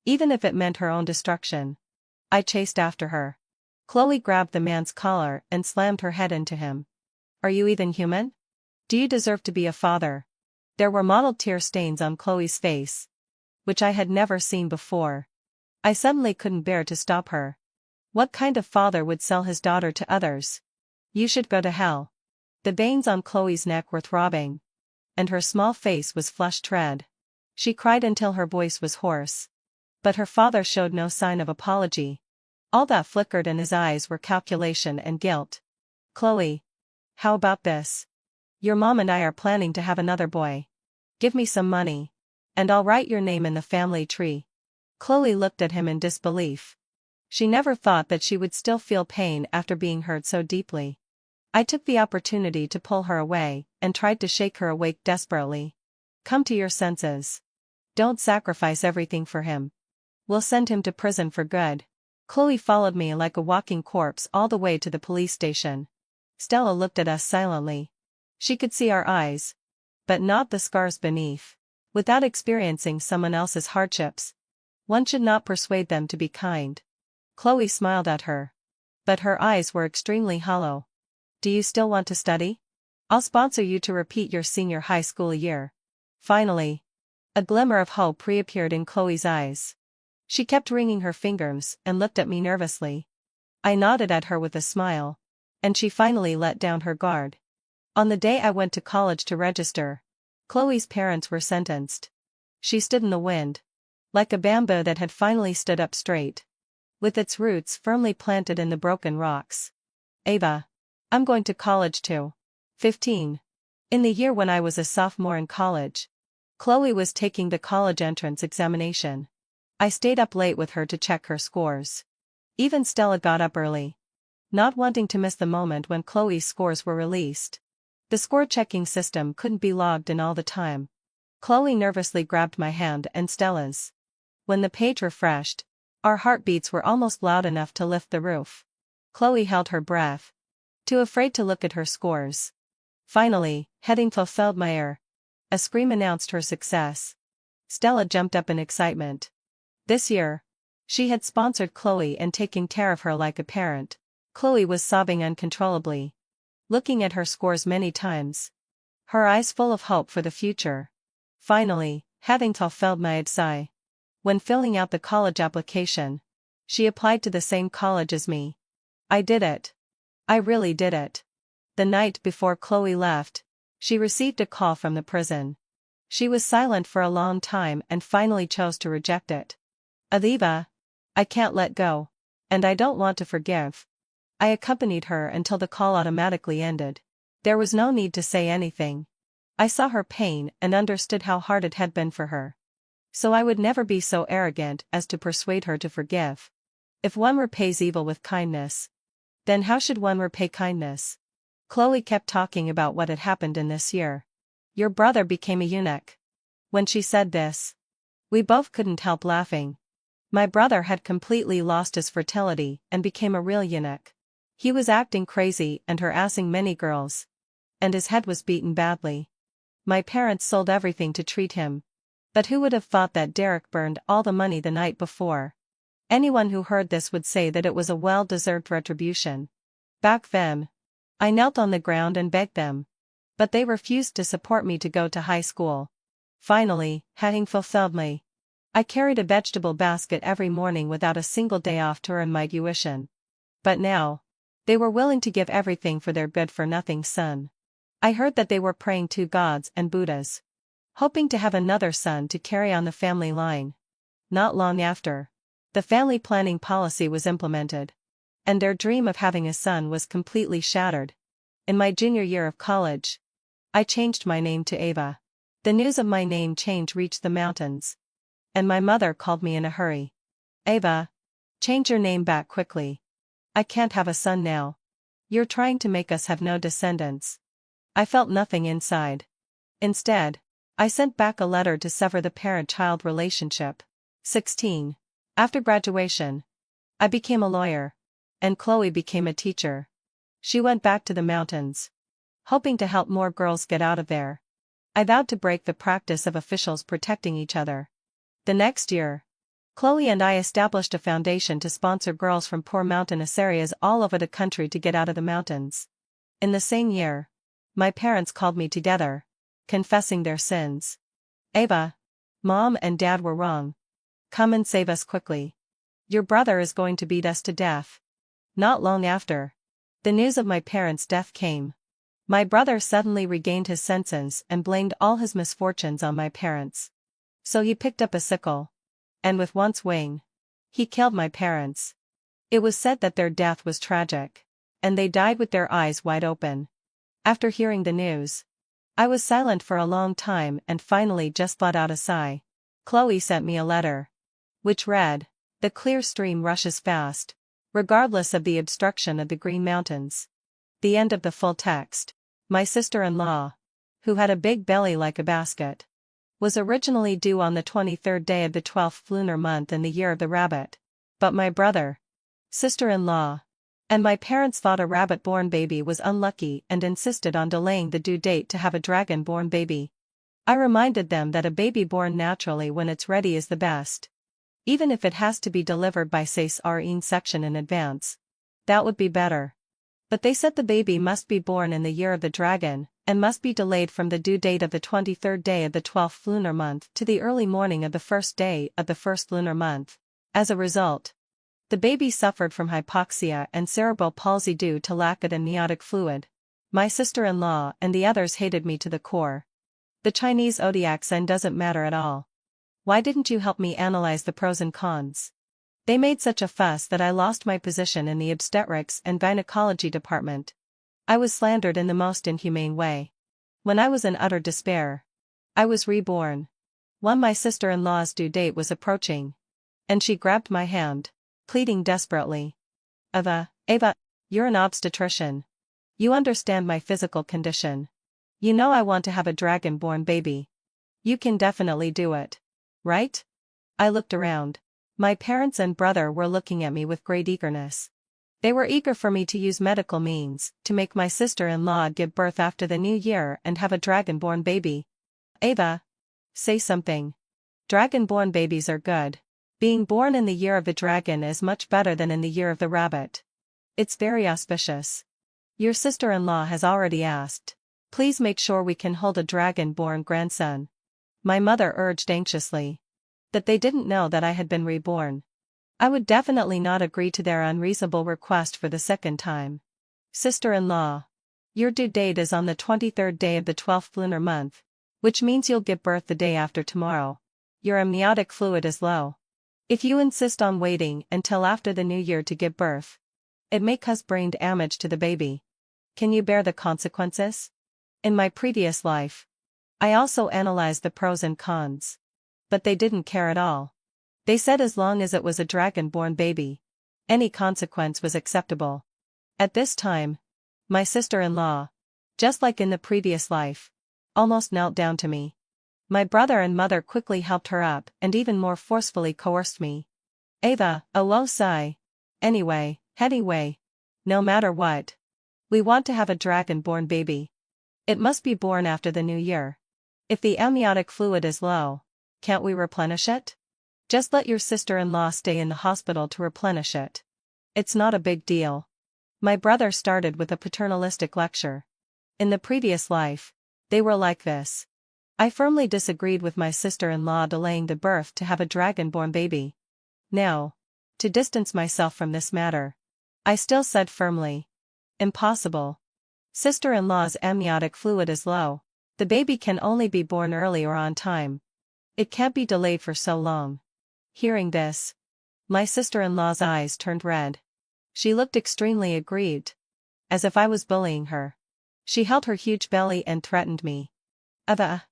even if it meant her own destruction. I chased after her. Chloe grabbed the man's collar and slammed her head into him. Are you even human? Do you deserve to be a father? There were mottled tear stains on Chloe's face, which I had never seen before. I suddenly couldn't bear to stop her. What kind of father would sell his daughter to others? You should go to hell. The veins on Chloe's neck were throbbing, and her small face was flushed red. She cried until her voice was hoarse. But her father showed no sign of apology. All that flickered in his eyes were calculation and guilt. Chloe, how about this? Your mom and I are planning to have another boy. Give me some money, and I'll write your name in the family tree. Chloe looked at him in disbelief. She never thought that she would still feel pain after being hurt so deeply. I took the opportunity to pull her away and tried to shake her awake desperately. Come to your senses. Don't sacrifice everything for him. We'll send him to prison for good. Chloe followed me like a walking corpse all the way to the police station. Stella looked at us silently. She could see our eyes, but not the scars beneath. Without experiencing someone else's hardships, one should not persuade them to be kind. Chloe smiled at her, but her eyes were extremely hollow. Do you still want to study? I'll sponsor you to repeat your senior high school year. Finally, a glimmer of hope reappeared in Chloe's eyes. She kept wringing her fingers and looked at me nervously. I nodded at her with a smile, and she finally let down her guard. On the day I went to college to register, Chloe's parents were sentenced. She stood in the wind, like a bamboo that had finally stood up straight, with its roots firmly planted in the broken rocks. Ava, I'm going to college too. 15. In the year when I was a sophomore in college, Chloe was taking the college entrance examination. I stayed up late with her to check her scores. Even Stella got up early, not wanting to miss the moment when Chloe's scores were released. The score-checking system couldn't be logged in all the time. Chloe nervously grabbed my hand and Stella's. When the page refreshed, our heartbeats were almost loud enough to lift the roof. Chloe held her breath, too afraid to look at her scores. Finally, having fulfilled my error, a scream announced her success. Stella jumped up in excitement. This year, she had sponsored Chloe and taken care of her like a parent. Chloe was sobbing uncontrollably, looking at her scores many times, her eyes full of hope for the future. Finally, having fulfilled my desire, when filling out the college application, she applied to the same college as me. I did it. I really did it. The night before Chloe left, she received a call from the prison. She was silent for a long time and finally chose to reject it. Eva, I can't let go. And I don't want to forgive. I accompanied her until the call automatically ended. There was no need to say anything. I saw her pain and understood how hard it had been for her. So I would never be so arrogant as to persuade her to forgive. If one repays evil with kindness, then how should one repay kindness? Chloe kept talking about what had happened in this year. Your brother became a eunuch. When she said this, we both couldn't help laughing. My brother had completely lost his fertility and became a real eunuch. He was acting crazy and harassing many girls. And his head was beaten badly. My parents sold everything to treat him. But who would have thought that Derek burned all the money the night before? Anyone who heard this would say that it was a well-deserved retribution. Back then, I knelt on the ground and begged them. But they refused to support me to go to high school. Finally, having fulfilled me, I carried a vegetable basket every morning without a single day off to earn my tuition. But now, they were willing to give everything for their good-for-nothing son. I heard that they were praying to gods and Buddhas, hoping to have another son to carry on the family line. Not long after, the family planning policy was implemented. And their dream of having a son was completely shattered. In my junior year of college, I changed my name to Ava. The news of my name change reached the mountains. And my mother called me in a hurry. Ava, change your name back quickly. I can't have a son now. You're trying to make us have no descendants. I felt nothing inside. Instead, I sent back a letter to sever the parent-child relationship. 16. After graduation, I became a lawyer. And Chloe became a teacher. She went back to the mountains, hoping to help more girls get out of there. I vowed to break the practice of officials protecting each other. The next year, Chloe and I established a foundation to sponsor girls from poor mountainous areas all over the country to get out of the mountains. In the same year, my parents called me together, confessing their sins. Ava, Mom and Dad were wrong. Come and save us quickly. Your brother is going to beat us to death. Not long after, the news of my parents' death came. My brother suddenly regained his senses and blamed all his misfortunes on my parents. So he picked up a sickle. And with one swing, he killed my parents. It was said that their death was tragic. And they died with their eyes wide open. After hearing the news, I was silent for a long time and finally just let out a sigh. Chloe sent me a letter, which read, "The clear stream rushes fast, regardless of the obstruction of the Green Mountains." The end of the full text. My sister-in-law, who had a big belly like a basket, was originally due on the 23rd day of the 12th lunar month in the year of the rabbit. But my brother, sister-in-law, and my parents thought a rabbit-born baby was unlucky and insisted on delaying the due date to have a dragon-born baby. I reminded them that a baby born naturally when it's ready is the best. Even if it has to be delivered by cesarean section in advance. That would be better. But they said the baby must be born in the year of the dragon, and must be delayed from the due date of the 23rd day of the 12th lunar month to the early morning of the first day of the first lunar month. As a result, the baby suffered from hypoxia and cerebral palsy due to lack of amniotic fluid. My sister-in-law and the others hated me to the core. The Chinese zodiac sign doesn't matter at all. Why didn't you help me analyze the pros and cons? They made such a fuss that I lost my position in the obstetrics and gynecology department. I was slandered in the most inhumane way. When I was in utter despair, I was reborn. My sister-in-law's due date was approaching. And she grabbed my hand, pleading desperately. Ava, you're an obstetrician. You understand my physical condition. You know I want to have a dragon-born baby. You can definitely do it. Right? I looked around. My parents and brother were looking at me with great eagerness. They were eager for me to use medical means to make my sister-in-law give birth after the new year and have a dragon-born baby. Ava, say something. Dragon-born babies are good. Being born in the year of the dragon is much better than in the year of the rabbit. It's very auspicious. Your sister-in-law has already asked. Please make sure we can hold a dragon-born grandson. My mother urged anxiously. That they didn't know that I had been reborn. I would definitely not agree to their unreasonable request for the second time. Sister-in-law, Your due date is on the 23rd day of the 12th lunar month, which means you'll give birth the day after tomorrow. Your amniotic fluid is low. If you insist on waiting until after the new year to give birth, it may cause brain damage to the baby. Can you bear the consequences? In my previous life, I also analyzed the pros and cons. But they didn't care at all. They said as long as it was a dragon-born baby, any consequence was acceptable. At this time, my sister-in-law, just like in the previous life, almost knelt down to me. My brother and mother quickly helped her up and even more forcefully coerced me. Ava, a low sigh. Anyway, no matter what, we want to have a dragon-born baby. It must be born after the new year. If the amniotic fluid is low, can't we replenish it? Just let your sister-in-law stay in the hospital to replenish it. It's not a big deal. My brother started with a paternalistic lecture. In the previous life, they were like this. I firmly disagreed with my sister-in-law delaying the birth to have a dragon-born baby. Now, to distance myself from this matter, I still said firmly, impossible. Sister-in-law's amniotic fluid is low. The baby can only be born early or on time. It can't be delayed for so long. Hearing this, my sister-in-law's eyes turned red. She looked extremely aggrieved, as if I was bullying her. She held her huge belly and threatened me. Ava,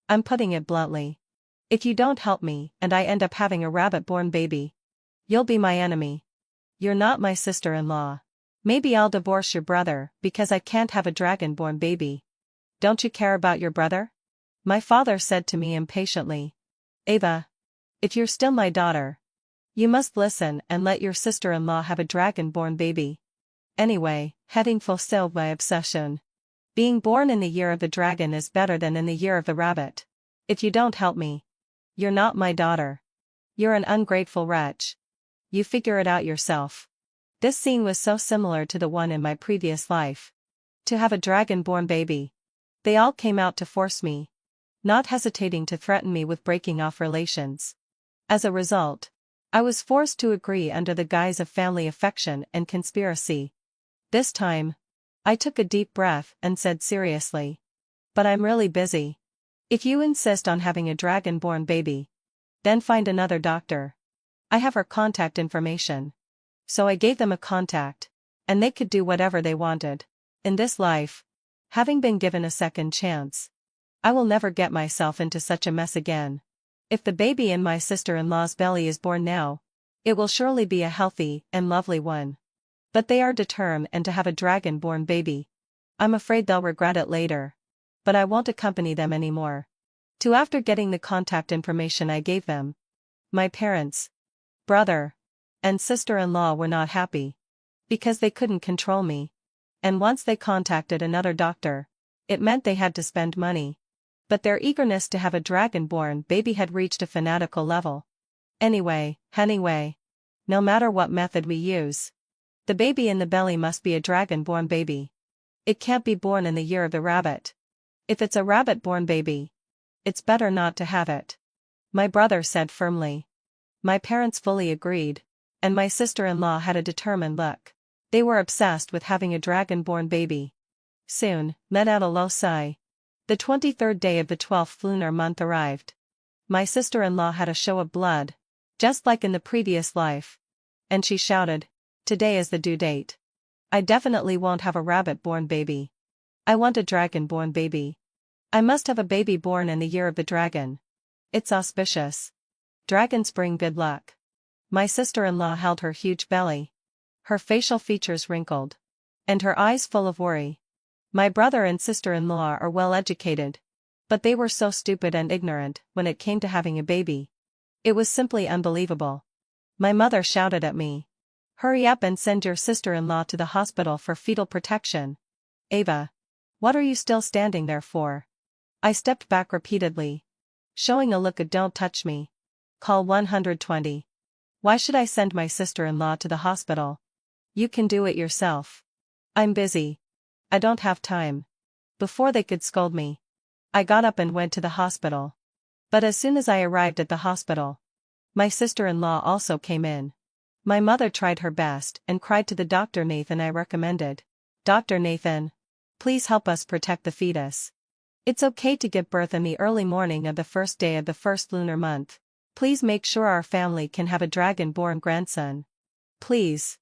I'm putting it bluntly. If you don't help me and I end up having a rabbit-born baby, you'll be my enemy. You're not my sister-in-law. Maybe I'll divorce your brother because I can't have a dragon-born baby. Don't you care about your brother? My father said to me impatiently. Ava, if you're still my daughter, you must listen and let your sister-in-law have a dragon-born baby. Anyway, having fulfilled my obsession. Being born in the year of the dragon is better than in the year of the rabbit. If you don't help me, you're not my daughter. You're an ungrateful wretch. You figure it out yourself. This scene was so similar to the one in my previous life. To have a dragon-born baby. They all came out to force me, not hesitating to threaten me with breaking off relations. As a result, I was forced to agree under the guise of family affection and conspiracy. This time, I took a deep breath and said seriously, but I'm really busy. If you insist on having a dragon-born baby, then find another doctor. I have her contact information. So I gave them a contact, and they could do whatever they wanted. In this life, having been given a second chance, I will never get myself into such a mess again. If the baby in my sister-in-law's belly is born now, it will surely be a healthy and lovely one. But they are determined to have a dragon-born baby. I'm afraid they'll regret it later. But I won't accompany them anymore. After getting the contact information I gave them, my parents, brother, and sister-in-law were not happy. Because they couldn't control me. And once they contacted another doctor, it meant they had to spend money. But their eagerness to have a dragon-born baby had reached a fanatical level. Anyway, no matter what method we use, the baby in the belly must be a dragon-born baby. It can't be born in the year of the rabbit. If it's a rabbit-born baby, it's better not to have it. My brother said firmly. My parents fully agreed, and my sister-in-law had a determined look. They were obsessed with having a dragon-born baby. Soon, let out a low sigh. The 23rd day of the 12th lunar month arrived. My sister-in-law had a show of blood, just like in the previous life. And she shouted, "Today is the due date. I definitely won't have a rabbit-born baby. I want a dragon-born baby. I must have a baby born in the year of the dragon. It's auspicious. Dragons bring good luck." My sister-in-law held her huge belly. Her facial features wrinkled. And her eyes full of worry. My brother and sister-in-law are well educated. But they were so stupid and ignorant when it came to having a baby. It was simply unbelievable. My mother shouted at me. "Hurry up and send your sister-in-law to the hospital for fetal protection." "Ava, what are you still standing there for?" I stepped back repeatedly, showing a look of "don't touch me." "Call 120. Why should I send my sister-in-law to the hospital? You can do it yourself." "I'm busy. I don't have time." Before they could scold me, I got up and went to the hospital. But as soon as I arrived at the hospital, my sister-in-law also came in. My mother tried her best and cried to the Dr. Nathan I recommended. "Dr. Nathan, Please help us protect the fetus. It's okay to give birth in the early morning of the first day of the first lunar month. Please make sure our family can have a dragon-born grandson. Please.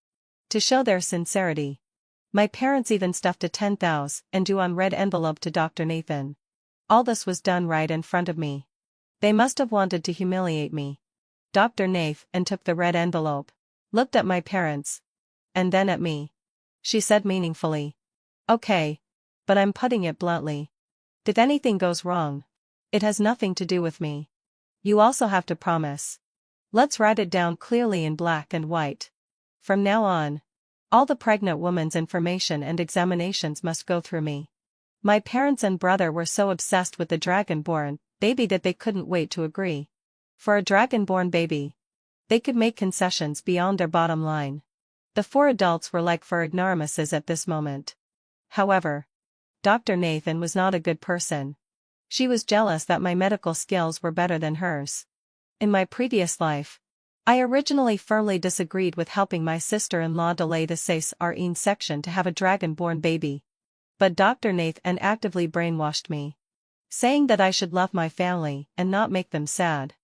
To show their sincerity, my parents even stuffed a 10,000 and yuan red envelope to Dr. Nathan. All this was done right in front of me. They must have wanted to humiliate me. Dr. Nathan took the red envelope, looked at my parents, and then at me. She said meaningfully, "Okay. But I'm putting it bluntly. If anything goes wrong, it has nothing to do with me. You also have to promise. Let's write it down clearly in black and white. From now on, all the pregnant woman's information and examinations must go through me." My parents and brother were so obsessed with the dragon-born baby that they couldn't wait to agree. For a dragon-born baby, they could make concessions beyond their bottom line. The four adults were like for ignoramuses at this moment. However, Dr. Nathan was not a good person. She was jealous that my medical skills were better than hers. In my previous life, I originally firmly disagreed with helping my sister-in-law delay the césarienne section to have a dragon-born baby. But Dr. Nathan actively brainwashed me, saying that I should love my family and not make them sad.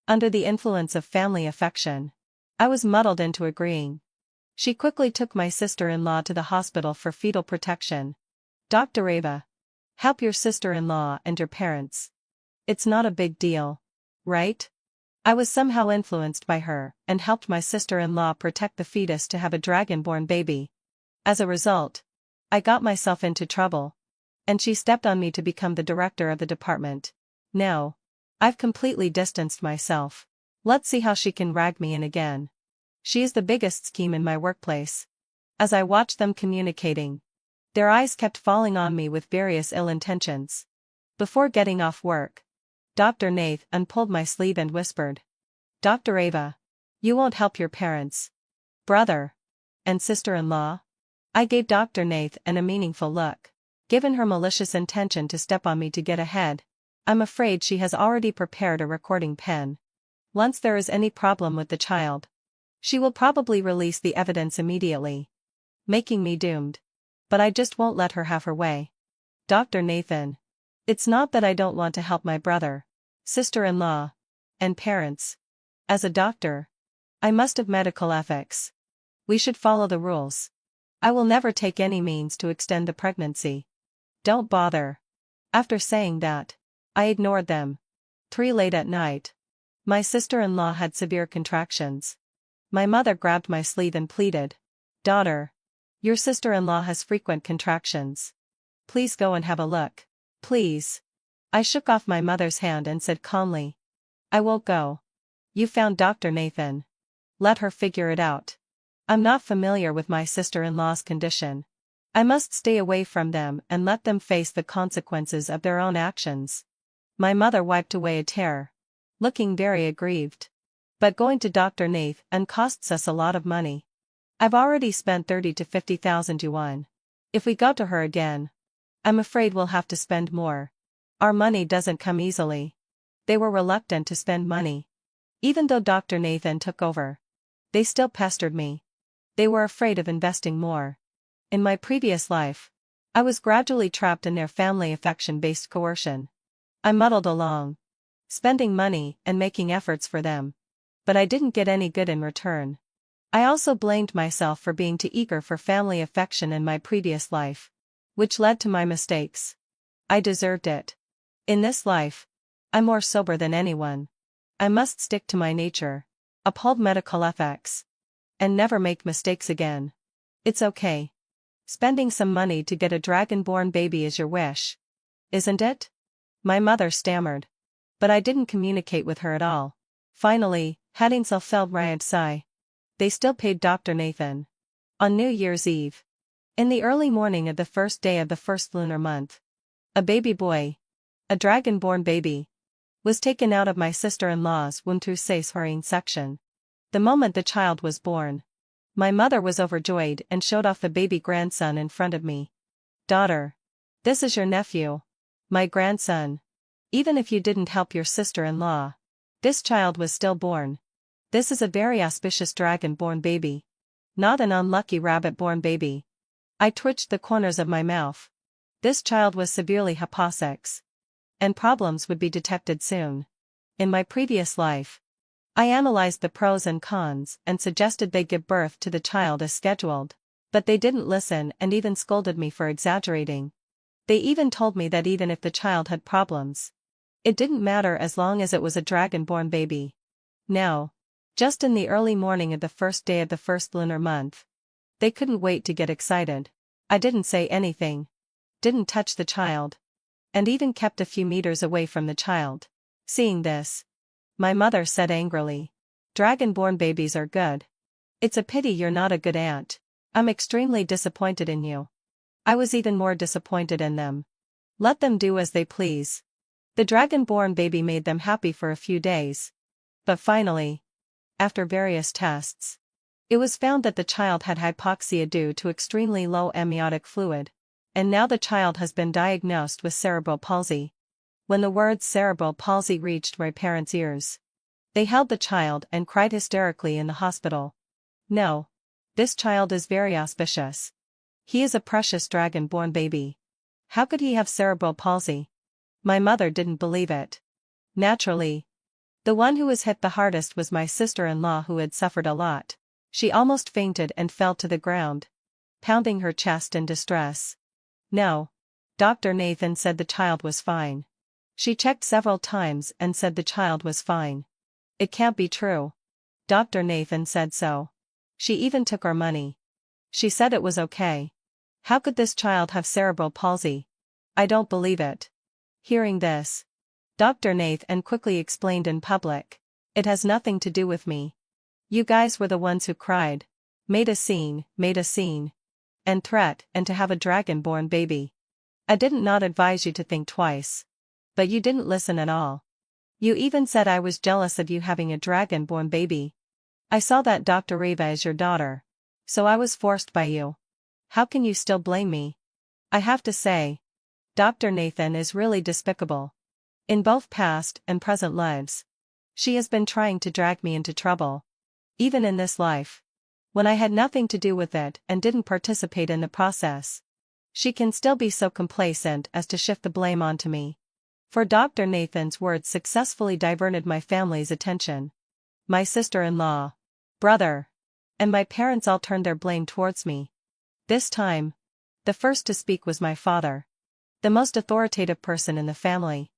Under the influence of family affection, I was muddled into agreeing. She quickly took my sister-in-law to the hospital for fetal protection. "Dr. Ava, help your sister-in-law and your parents. It's not a big deal, right?" I was somehow influenced by her and helped my sister-in-law protect the fetus to have a dragon-born baby. As a result, I got myself into trouble, and she stepped on me to become the director of the department. Now, I've completely distanced myself. Let's see how she can rag me in again. She is the biggest scheme in my workplace. As I watched them communicating, their eyes kept falling on me with various ill intentions. Before getting off work, Dr. Nathan pulled my sleeve and whispered, "Dr. Ava, you won't help your parents, brother, and sister-in-law?" I gave Dr. Nathan a meaningful look. Given her malicious intention to step on me to get ahead, I'm afraid she has already prepared a recording pen. Once there is any problem with the child, she will probably release the evidence immediately, making me doomed. But I just won't let her have her way. Dr. Nathan, it's not that I don't want to help my brother, sister-in-law, and parents. As a doctor, I must have medical ethics. We should follow the rules. I will never take any means to extend the pregnancy. Don't bother. After saying that, I ignored them. 3 late at night. My sister-in-law had severe contractions. My mother grabbed my sleeve and pleaded, "Daughter, your sister-in-law has frequent contractions. Please go and have a look. Please." I shook off my mother's hand and said calmly, "I won't go. You found Dr. Nathan. Let her figure it out. I'm not familiar with my sister-in-law's condition. I must stay away from them and let them face the consequences of their own actions." My mother wiped away a tear, looking very aggrieved. "But going to Dr. Nathan costs us a lot of money. I've already spent 30 to 50,000 yuan. If we go to her again, I'm afraid we'll have to spend more. Our money doesn't come easily." They were reluctant to spend money. Even though Dr. Nathan took over, they still pestered me. They were afraid of investing more. In my previous life, I was gradually trapped in their family affection-based coercion. I muddled along, spending money and making efforts for them. But I didn't get any good in return. I also blamed myself for being too eager for family affection in my previous life, which led to my mistakes. I deserved it. In this life, I'm more sober than anyone. I must stick to my nature, uphold medical ethics, and never make mistakes again. It's okay. Spending some money to get a dragon-born baby is your wish, isn't it? My mother stammered. But I didn't communicate with her at all. Finally, heading self-felt they still paid Dr. Nathan. On New Year's Eve, in the early morning of the first day of the first lunar month, a baby boy, a dragon-born baby, was taken out of my sister-in-law's womb through césarienne section. The moment the child was born, my mother was overjoyed and showed off the baby grandson in front of me. "Daughter, this is your nephew, my grandson. Even if you didn't help your sister-in-law, this child was still born. This is a very auspicious dragon-born baby, not an unlucky rabbit-born baby." I twitched the corners of my mouth. This child was severely hypoxic, and problems would be detected soon. In my previous life, I analyzed the pros and cons and suggested they give birth to the child as scheduled, but they didn't listen and even scolded me for exaggerating. They even told me that even if the child had problems, it didn't matter as long as it was a dragon-born baby. Now, just in the early morning of the first day of the first lunar month, they couldn't wait to get excited. I didn't say anything, didn't touch the child, and even kept a few meters away from the child. Seeing this, my mother said angrily, "Dragon-born babies are good. It's a pity you're not a good aunt. I'm extremely disappointed in you." I was even more disappointed in them. Let them do as they please. The dragon-born baby made them happy for a few days. But finally, after various tests, it was found that the child had hypoxia due to extremely low amniotic fluid, and now the child has been diagnosed with cerebral palsy. When the words cerebral palsy reached my parents' ears, they held the child and cried hysterically in the hospital. No. This child is very auspicious. He is a precious dragon-born baby. How could he have cerebral palsy? My mother didn't believe it. Naturally, the one who was hit the hardest was my sister-in-law, who had suffered a lot. She almost fainted and fell to the ground, pounding her chest in distress. No. Dr. Nathan said the child was fine. She checked several times and said the child was fine. It can't be true. Dr. Nathan said so. She even took our money. She said it was okay. How could this child have cerebral palsy? I don't believe it. Hearing this, Dr. Nathan quickly explained in public, "It has nothing to do with me. You guys were the ones who cried, made a scene, and threatened to have a dragon-born baby. I didn't not advise you to think twice. But you didn't listen at all. You even said I was jealous of you having a dragon-born baby. I saw that Dr. Reva is your daughter, so I was forced by you. How can you still blame me? I have to say, Dr. Nathan is really despicable. In both past and present lives, she has been trying to drag me into trouble. Even in this life, when I had nothing to do with it and didn't participate in the process, she can still be so complacent as to shift the blame onto me." For Dr. Nathan's words successfully diverted my family's attention. My sister-in-law, brother, and my parents all turned their blame towards me. This time, the first to speak was my father, the most authoritative person in the family.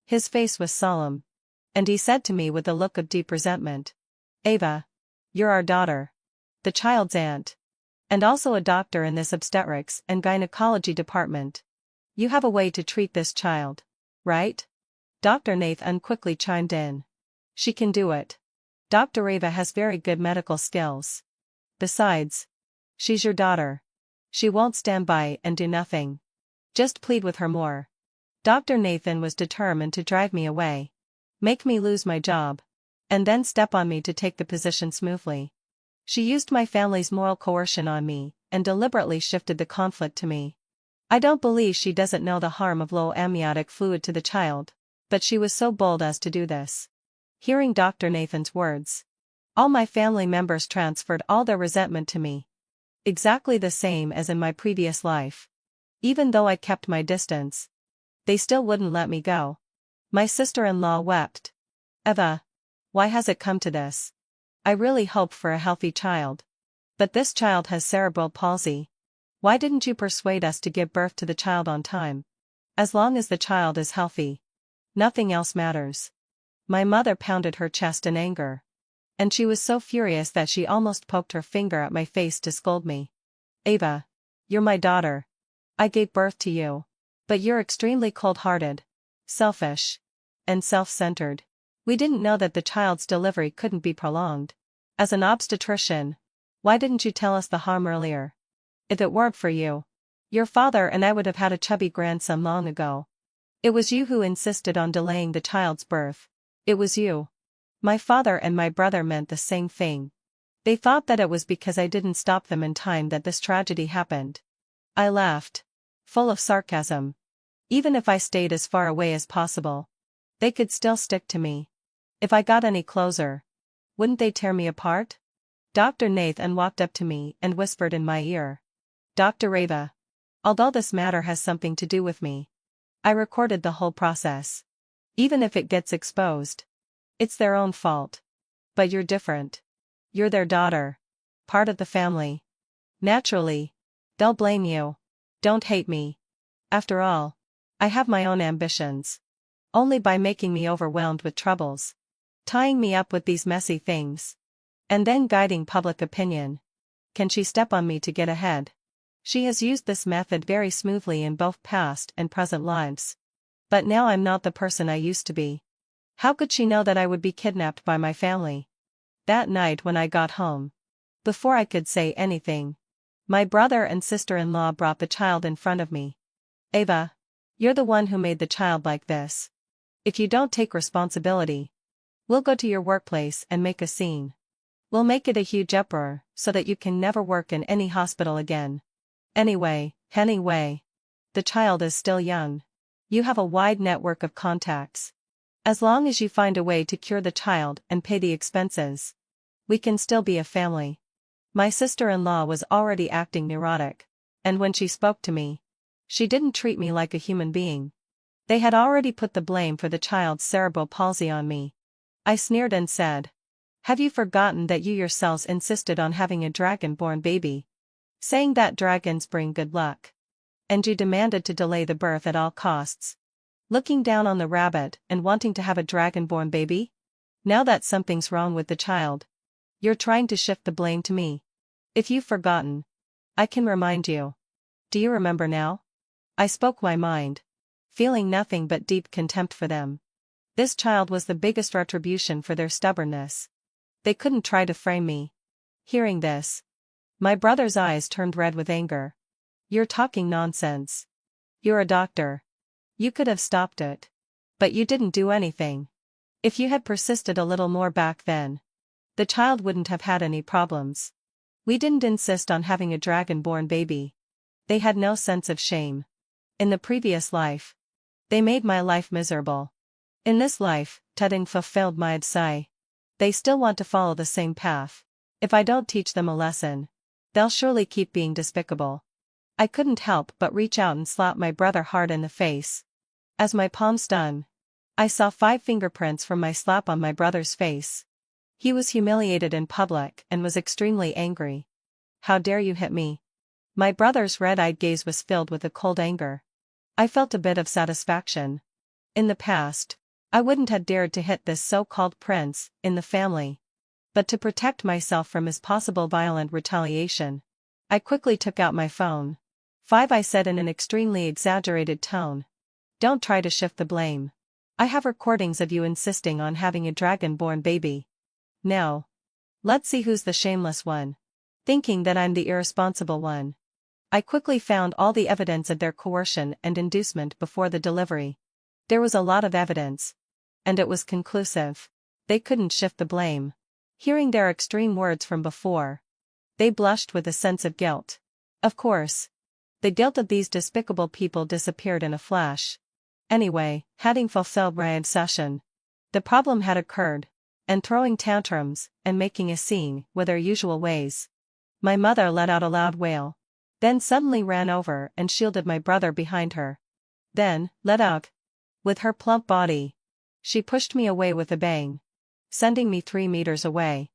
His face was solemn, and he said to me with a look of deep resentment, "Ava, you're our daughter, the child's aunt, and also a doctor in this obstetrics and gynecology department. You have a way to treat this child, right?" Dr. Nathan quickly chimed in. "She can do it. Dr. Ava has very good medical skills. Besides, she's your daughter. She won't stand by and do nothing. Just plead with her more." Dr. Nathan was determined to drive me away, make me lose my job, and then step on me to take the position smoothly. She used my family's moral coercion on me and deliberately shifted the conflict to me. I don't believe she doesn't know the harm of low amniotic fluid to the child, but she was so bold as to do this. Hearing Dr. Nathan's words, all my family members transferred all their resentment to me. Exactly the same as in my previous life. Even though I kept my distance, they still wouldn't let me go. My sister-in-law wept. "Eva, why has it come to this? I really hoped for a healthy child. But this child has cerebral palsy. Why didn't you persuade us to give birth to the child on time? As long as the child is healthy, nothing else matters." My mother pounded her chest in anger, and she was so furious that she almost poked her finger at my face to scold me. "Ava, you're my daughter. I gave birth to you. But you're extremely cold-hearted, selfish, and self-centered. We didn't know that the child's delivery couldn't be prolonged. As an obstetrician, why didn't you tell us the harm earlier? If it weren't for you, your father and I would have had a chubby grandson long ago. It was you who insisted on delaying the child's birth. It was you." My father and my brother meant the same thing. They thought that it was because I didn't stop them in time that this tragedy happened. I laughed, full of sarcasm. Even if I stayed as far away as possible, they could still stick to me. If I got any closer, wouldn't they tear me apart? Dr. Nathan walked up to me and whispered in my ear, "Dr. Reva, Although this matter has something to do with me. I recorded the whole process. Even if it gets exposed, it's their own fault. But you're different. You're their daughter. Part of the family. Naturally, they'll blame you. Don't hate me. After all, I have my own ambitions. Only by making me overwhelmed with troubles. Tying me up with these messy things. And then guiding public opinion. Can she step on me to get ahead? She has used this method very smoothly in both past and present lives. But now I'm not the person I used to be. How could she know that I would be kidnapped by my family? That night when I got home. Before I could say anything, my brother and sister-in-law brought the child in front of me. Ava, you're the one who made the child like this. If you don't take responsibility, we'll go to your workplace and make a scene. We'll make it a huge uproar so that you can never work in any hospital again. Anyway, the child is still young. You have a wide network of contacts. As long as you find a way to cure the child and pay the expenses, we can still be a family. My sister-in-law was already acting neurotic, and when she spoke to me, she didn't treat me like a human being. They had already put the blame for the child's cerebral palsy on me. I sneered and said, "Have you forgotten that you yourselves insisted on having a dragon-born baby? Saying that dragons bring good luck. And you demanded to delay the birth at all costs. Looking down on the rabbit and wanting to have a dragon-born baby? Now that something's wrong with the child, you're trying to shift the blame to me. If you've forgotten, I can remind you. Do you remember now?" I spoke my mind, feeling nothing but deep contempt for them. This child was the biggest retribution for their stubbornness. They couldn't try to frame me. Hearing this, my brother's eyes turned red with anger. "You're talking nonsense. You're a doctor. You could have stopped it. But you didn't do anything. If you had persisted a little more back then, the child wouldn't have had any problems. We didn't insist on having a dragon-born baby." They had no sense of shame. In the previous life, they made my life miserable. In this life, having fulfilled my desire, they still want to follow the same path. If I don't teach them a lesson, they'll surely keep being despicable. I couldn't help but reach out and slap my brother hard in the face. As my palm stung, I saw 5 fingerprints from my slap on my brother's face. He was humiliated in public and was extremely angry. "How dare you hit me?" My brother's red-eyed gaze was filled with a cold anger. I felt a bit of satisfaction. In the past, I wouldn't have dared to hit this so-called prince in the family. But to protect myself from his possible violent retaliation, I quickly took out my phone. "5," I said in an extremely exaggerated tone. "Don't try to shift the blame. I have recordings of you insisting on having a dragon-born baby. Now, let's see who's the shameless one. Thinking that I'm the irresponsible one." I quickly found all the evidence of their coercion and inducement before the delivery. There was a lot of evidence. And it was conclusive. They couldn't shift the blame. Hearing their extreme words from before, they blushed with a sense of guilt. Of course, the guilt of these despicable people disappeared in a flash. Anyway, having fulfilled my obsession, the problem had occurred, and throwing tantrums and making a scene were their usual ways. My mother let out a loud wail, then suddenly ran over and shielded my brother behind her. Then, let out. With her plump body, she pushed me away with a bang, sending me 3 meters away.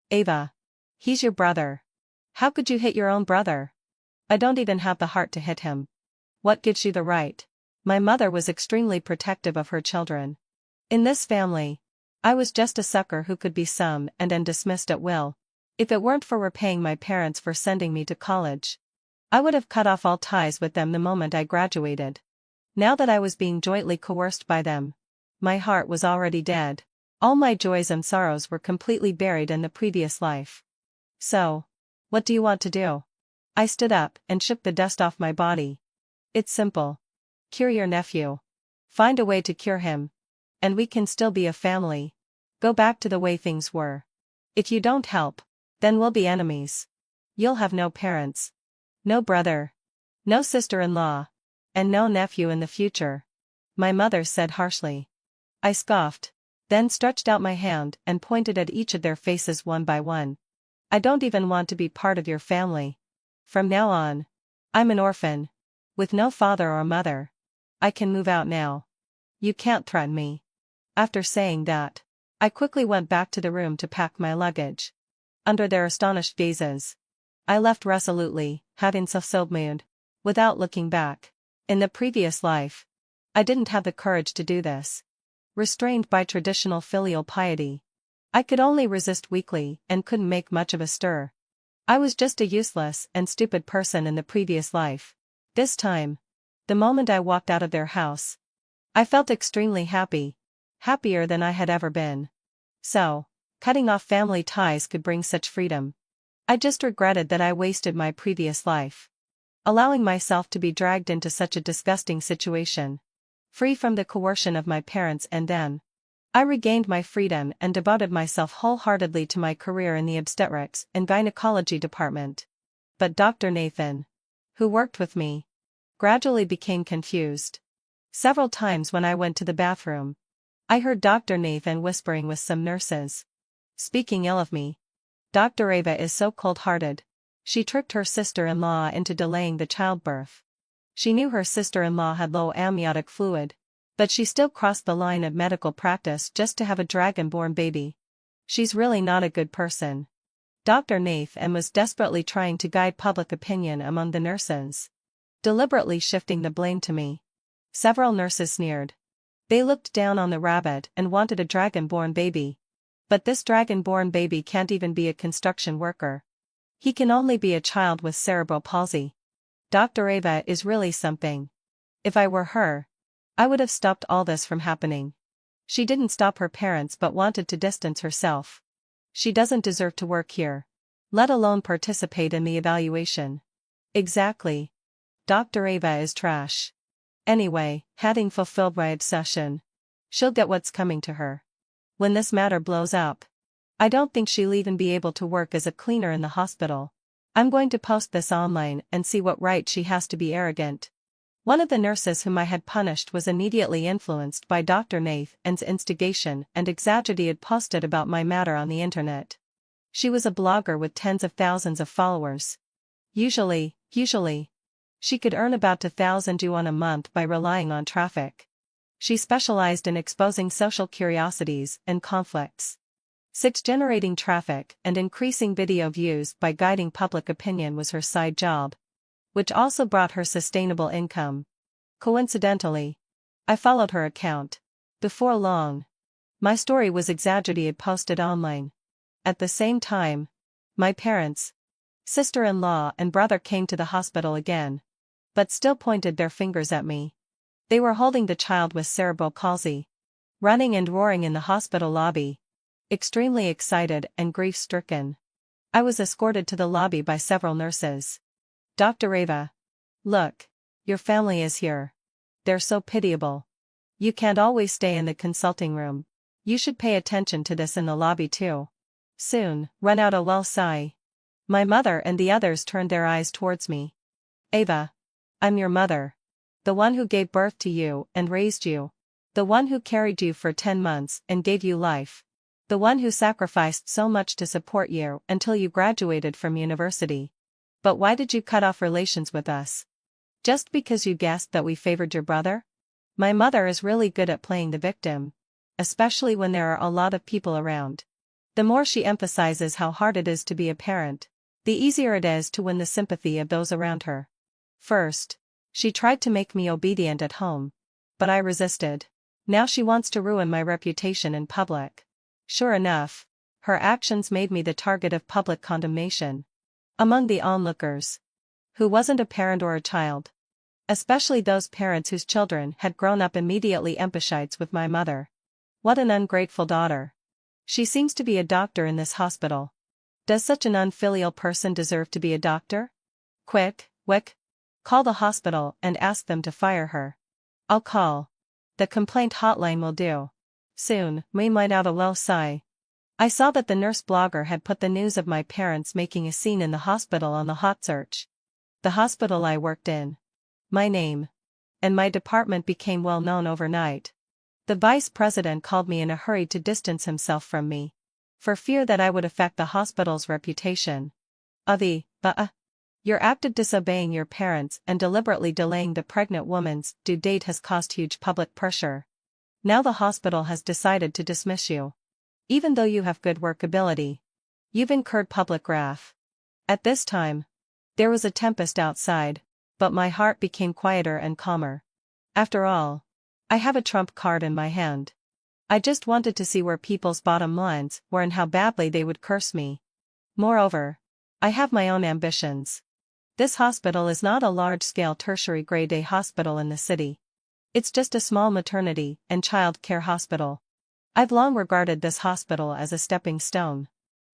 "Ava, he's your brother. How could you hit your own brother? I don't even have the heart to hit him. What gives you the right?" My mother was extremely protective of her children. In this family, I was just a sucker who could be summoned and dismissed at will. If it weren't for repaying my parents for sending me to college, I would have cut off all ties with them the moment I graduated. Now that I was being jointly coerced by them, my heart was already dead. All my joys and sorrows were completely buried in the previous life. "So, what do you want to do?" I stood up and shook the dust off my body. "It's simple. Cure your nephew. Find a way to cure him. And we can still be a family. Go back to the way things were. If you don't help, then we'll be enemies. You'll have no parents. No brother. No sister-in-law. And no nephew in the future," my mother said harshly. I scoffed, then stretched out my hand and pointed at each of their faces one by one. "I don't even want to be part of your family. From now on, I'm an orphan. With no father or mother. I can move out now. You can't threaten me. After saying that, I quickly went back to the room to pack my luggage. Under their astonished gazes, I left resolutely, having subsided, without looking back. In the previous life, I didn't have the courage to do this. Restrained by traditional filial piety, I could only resist weakly and couldn't make much of a stir. I was just a useless and stupid person in the previous life. This time, the moment I walked out of their house, I felt extremely happy, happier than I had ever been. So, cutting off family ties could bring such freedom. I just regretted that I wasted my previous life, allowing myself to be dragged into such a disgusting situation. Free from the coercion of my parents, and then I regained my freedom and devoted myself wholeheartedly to my career in the obstetrics and gynecology department. But Dr. Nathan, who worked with me, gradually became confused. Several times when I went to the bathroom, I heard Dr. Nathan whispering with some nurses, speaking ill of me. Dr. Ava is so cold-hearted. She tricked her sister-in-law into delaying the childbirth. She knew her sister-in-law had low amniotic fluid, but she still crossed the line of medical practice just to have a dragon-born baby. She's really not a good person. Dr. Nathan was desperately trying to guide public opinion among the nurses, deliberately shifting the blame to me. Several nurses sneered. They looked down on the rabbit and wanted a dragon-born baby. But this dragon-born baby can't even be a construction worker. He can only be a child with cerebral palsy. Dr. Ava is really something. If I were her, I would have stopped all this from happening. She didn't stop her parents but wanted to distance herself. She doesn't deserve to work here, let alone participate in the evaluation. Exactly. Dr. Ava is trash. Anyway, having fulfilled my obsession, she'll get what's coming to her. When this matter blows up, I don't think she'll even be able to work as a cleaner in the hospital. I'm going to post this online and see what right she has to be arrogant. One of the nurses whom I had punished was immediately influenced by Dr. Nathan's instigation and exaggerated posted about my matter on the internet. She was a blogger with tens of thousands of followers. Usually, she could earn about $2,000 a month by relying on traffic. She specialized in exposing social curiosities and conflicts. Generating traffic and increasing video views by guiding public opinion was her side job, which also brought her sustainable income. Coincidentally, I followed her account. Before long, my story was exaggerated posted online. At the same time, my parents, sister-in-law and brother came to the hospital again, but still pointed their fingers at me. They were holding the child with cerebral palsy, running and roaring in the hospital lobby, extremely excited and grief-stricken. I was escorted to the lobby by several nurses. Dr. Ava, look, your family is here. They're so pitiable. You can't always stay in the consulting room. You should pay attention to this in the lobby too. Soon, run out a well sigh. My mother and the others turned their eyes towards me. Ava, I'm your mother. The one who gave birth to you and raised you. The one who carried you for 10 months and gave you life. The one who sacrificed so much to support you until you graduated from university. But why did you cut off relations with us? Just because you guessed that we favored your brother? My mother is really good at playing the victim, especially when there are a lot of people around. The more she emphasizes how hard it is to be a parent, the easier it is to win the sympathy of those around her. First, she tried to make me obedient at home, but I resisted. Now she wants to ruin my reputation in public. Sure enough, her actions made me the target of public condemnation. Among the onlookers, who wasn't a parent or a child, especially those parents whose children had grown up immediately empathites with my mother. What an ungrateful daughter. She seems to be a doctor in this hospital. Does such an unfilial person deserve to be a doctor? Quick, call the hospital and ask them to fire her. I'll call. The complaint hotline will do. Soon, we might out a low sigh. I saw that the nurse blogger had put the news of my parents making a scene in the hospital on the hot search. The hospital I worked in, my name, and my department became well known overnight. The vice president called me in a hurry to distance himself from me, for fear that I would affect the hospital's reputation. Your act of disobeying your parents and deliberately delaying the pregnant woman's due date has caused huge public pressure. Now the hospital has decided to dismiss you. Even though you have good work ability, you've incurred public wrath. At this time, there was a tempest outside, but my heart became quieter and calmer. After all, I have a trump card in my hand. I just wanted to see where people's bottom lines were and how badly they would curse me. Moreover, I have my own ambitions. This hospital is not a large-scale tertiary grade A hospital in the city. It's just a small maternity and child care hospital. I've long regarded this hospital as a stepping stone.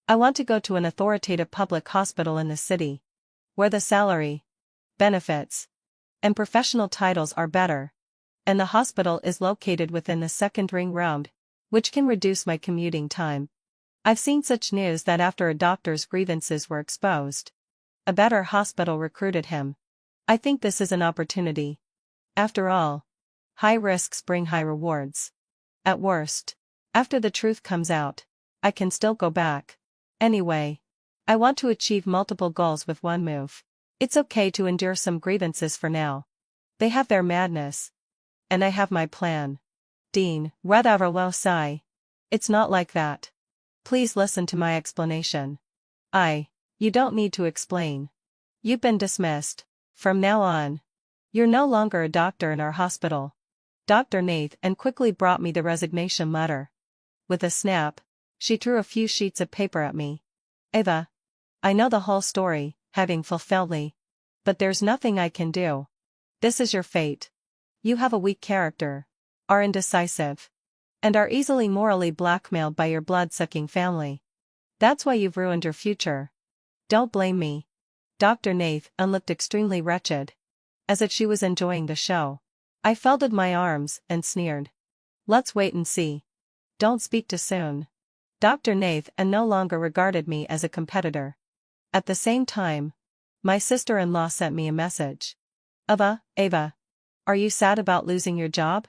I want to go to an authoritative public hospital in the city, where the salary, benefits, and professional titles are better, and the hospital is located within the second ring road, which can reduce my commuting time. I've seen such news that after a doctor's grievances were exposed, a better hospital recruited him. I think this is an opportunity. After all, high risks bring high rewards. At worst, after the truth comes out, I can still go back. Anyway, I want to achieve multiple goals with one move. It's okay to endure some grievances for now. They have their madness. And I have my plan. Dean, rather sigh. It's not like that. Please listen to my explanation. You don't need to explain. You've been dismissed. From now on, you're no longer a doctor in our hospital. Dr. Nathan quickly brought me the resignation letter. With a snap, she threw a few sheets of paper at me. Ava, I know the whole story, having fulfilledly. But there's nothing I can do. This is your fate. You have a weak character, are indecisive, and are easily morally blackmailed by your blood-sucking family. That's why you've ruined your future. Don't blame me. Dr. Nathan looked extremely wretched, as if she was enjoying the show. I folded my arms and sneered. Let's wait and see. Don't speak too soon. Dr. Nathan no longer regarded me as a competitor. At the same time, my sister-in-law sent me a message. Ava, are you sad about losing your job?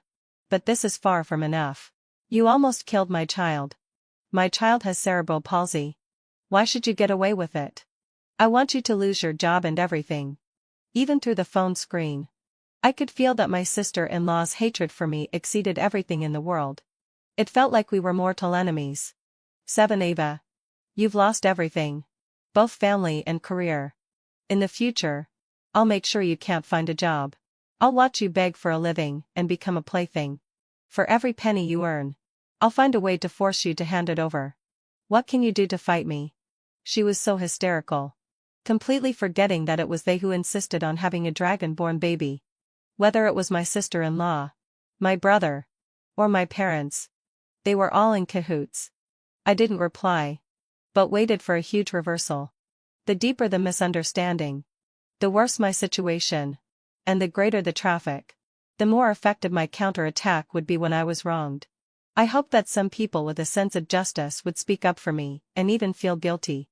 But this is far from enough. You almost killed my child. My child has cerebral palsy. Why should you get away with it? I want you to lose your job and everything. Even through the phone screen, I could feel that my sister-in-law's hatred for me exceeded everything in the world. It felt like we were mortal enemies. 7 Ava. You've lost everything. Both family and career. In the future, I'll make sure you can't find a job. I'll watch you beg for a living and become a plaything. For every penny you earn, I'll find a way to force you to hand it over. What can you do to fight me? She was so hysterical, completely forgetting that it was they who insisted on having a dragon-born baby. Whether it was my sister-in-law, my brother, or my parents, they were all in cahoots. I didn't reply, but waited for a huge reversal. The deeper the misunderstanding, the worse my situation, and the greater the traffic, the more effective my counterattack would be when I was wronged. I hoped that some people with a sense of justice would speak up for me, and even feel guilty.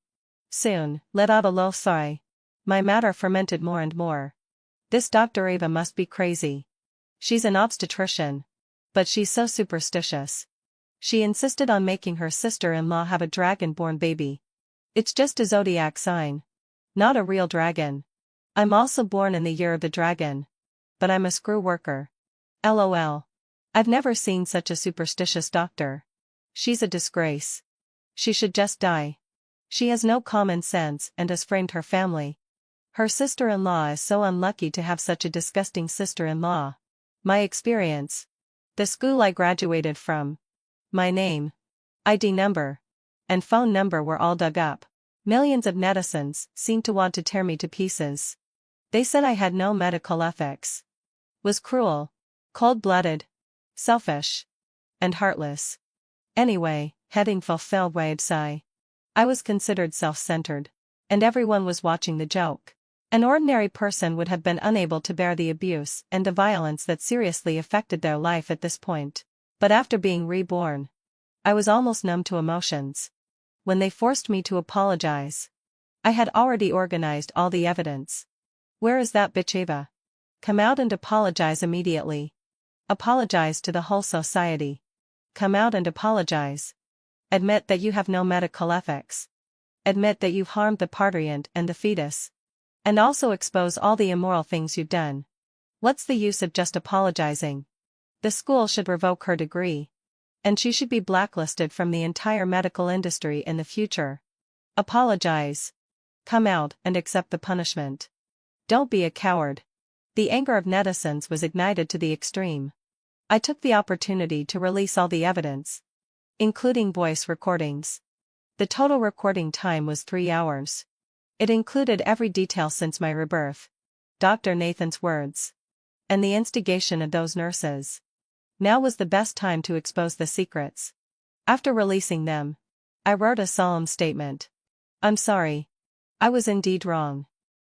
Soon, let out a low sigh. My matter fermented more and more. This Dr. Ava must be crazy. She's an obstetrician, but she's so superstitious. She insisted on making her sister-in-law have a dragon-born baby. It's just a zodiac sign, not a real dragon. I'm also born in the year of the dragon. But I'm a screw worker. LOL. I've never seen such a superstitious doctor. She's a disgrace. She should just die. She has no common sense and has framed her family. Her sister-in-law is so unlucky to have such a disgusting sister-in-law. My experience. The school I graduated from. My name, ID number, and phone number were all dug up. Millions of netizens seemed to want to tear me to pieces. They said I had no medical ethics. Was cruel, cold-blooded, selfish, and heartless. Anyway, having fulfilled sigh. I was considered self-centered, and everyone was watching the joke. An ordinary person would have been unable to bear the abuse and the violence that seriously affected their life at this point. But after being reborn, I was almost numb to emotions. When they forced me to apologize, I had already organized all the evidence. Where is that bitch Ava? Come out and apologize immediately. Apologize to the whole society. Come out and apologize. Admit that you have no medical ethics. Admit that you've harmed the parturient and the fetus. And also expose all the immoral things you've done. What's the use of just apologizing? The school should revoke her degree. And she should be blacklisted from the entire medical industry in the future. Apologize. Come out and accept the punishment. Don't be a coward. The anger of netizens was ignited to the extreme. I took the opportunity to release all the evidence, including voice recordings. The total recording time was 3 hours. It included every detail since my rebirth. Dr. Nathan's words. And the instigation of those nurses. Now was the best time to expose the secrets. After releasing them, I wrote a solemn statement. I'm sorry. I was indeed wrong.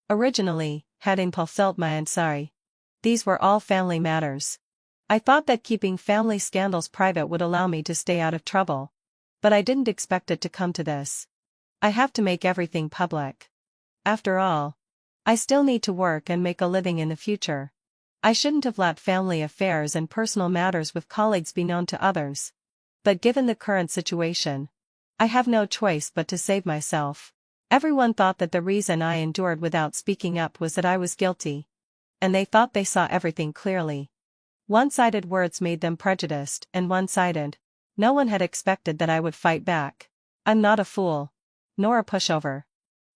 Originally, hadn't felt my sorry. These were all family matters. I thought that keeping family scandals private would allow me to stay out of trouble. But I didn't expect it to come to this. I have to make everything public. After all, I still need to work and make a living in the future. I shouldn't have let family affairs and personal matters with colleagues be known to others. But given the current situation, I have no choice but to save myself. Everyone thought that the reason I endured without speaking up was that I was guilty. And they thought they saw everything clearly. One-sided words made them prejudiced and one-sided. No one had expected that I would fight back. I'm not a fool. Nor a pushover.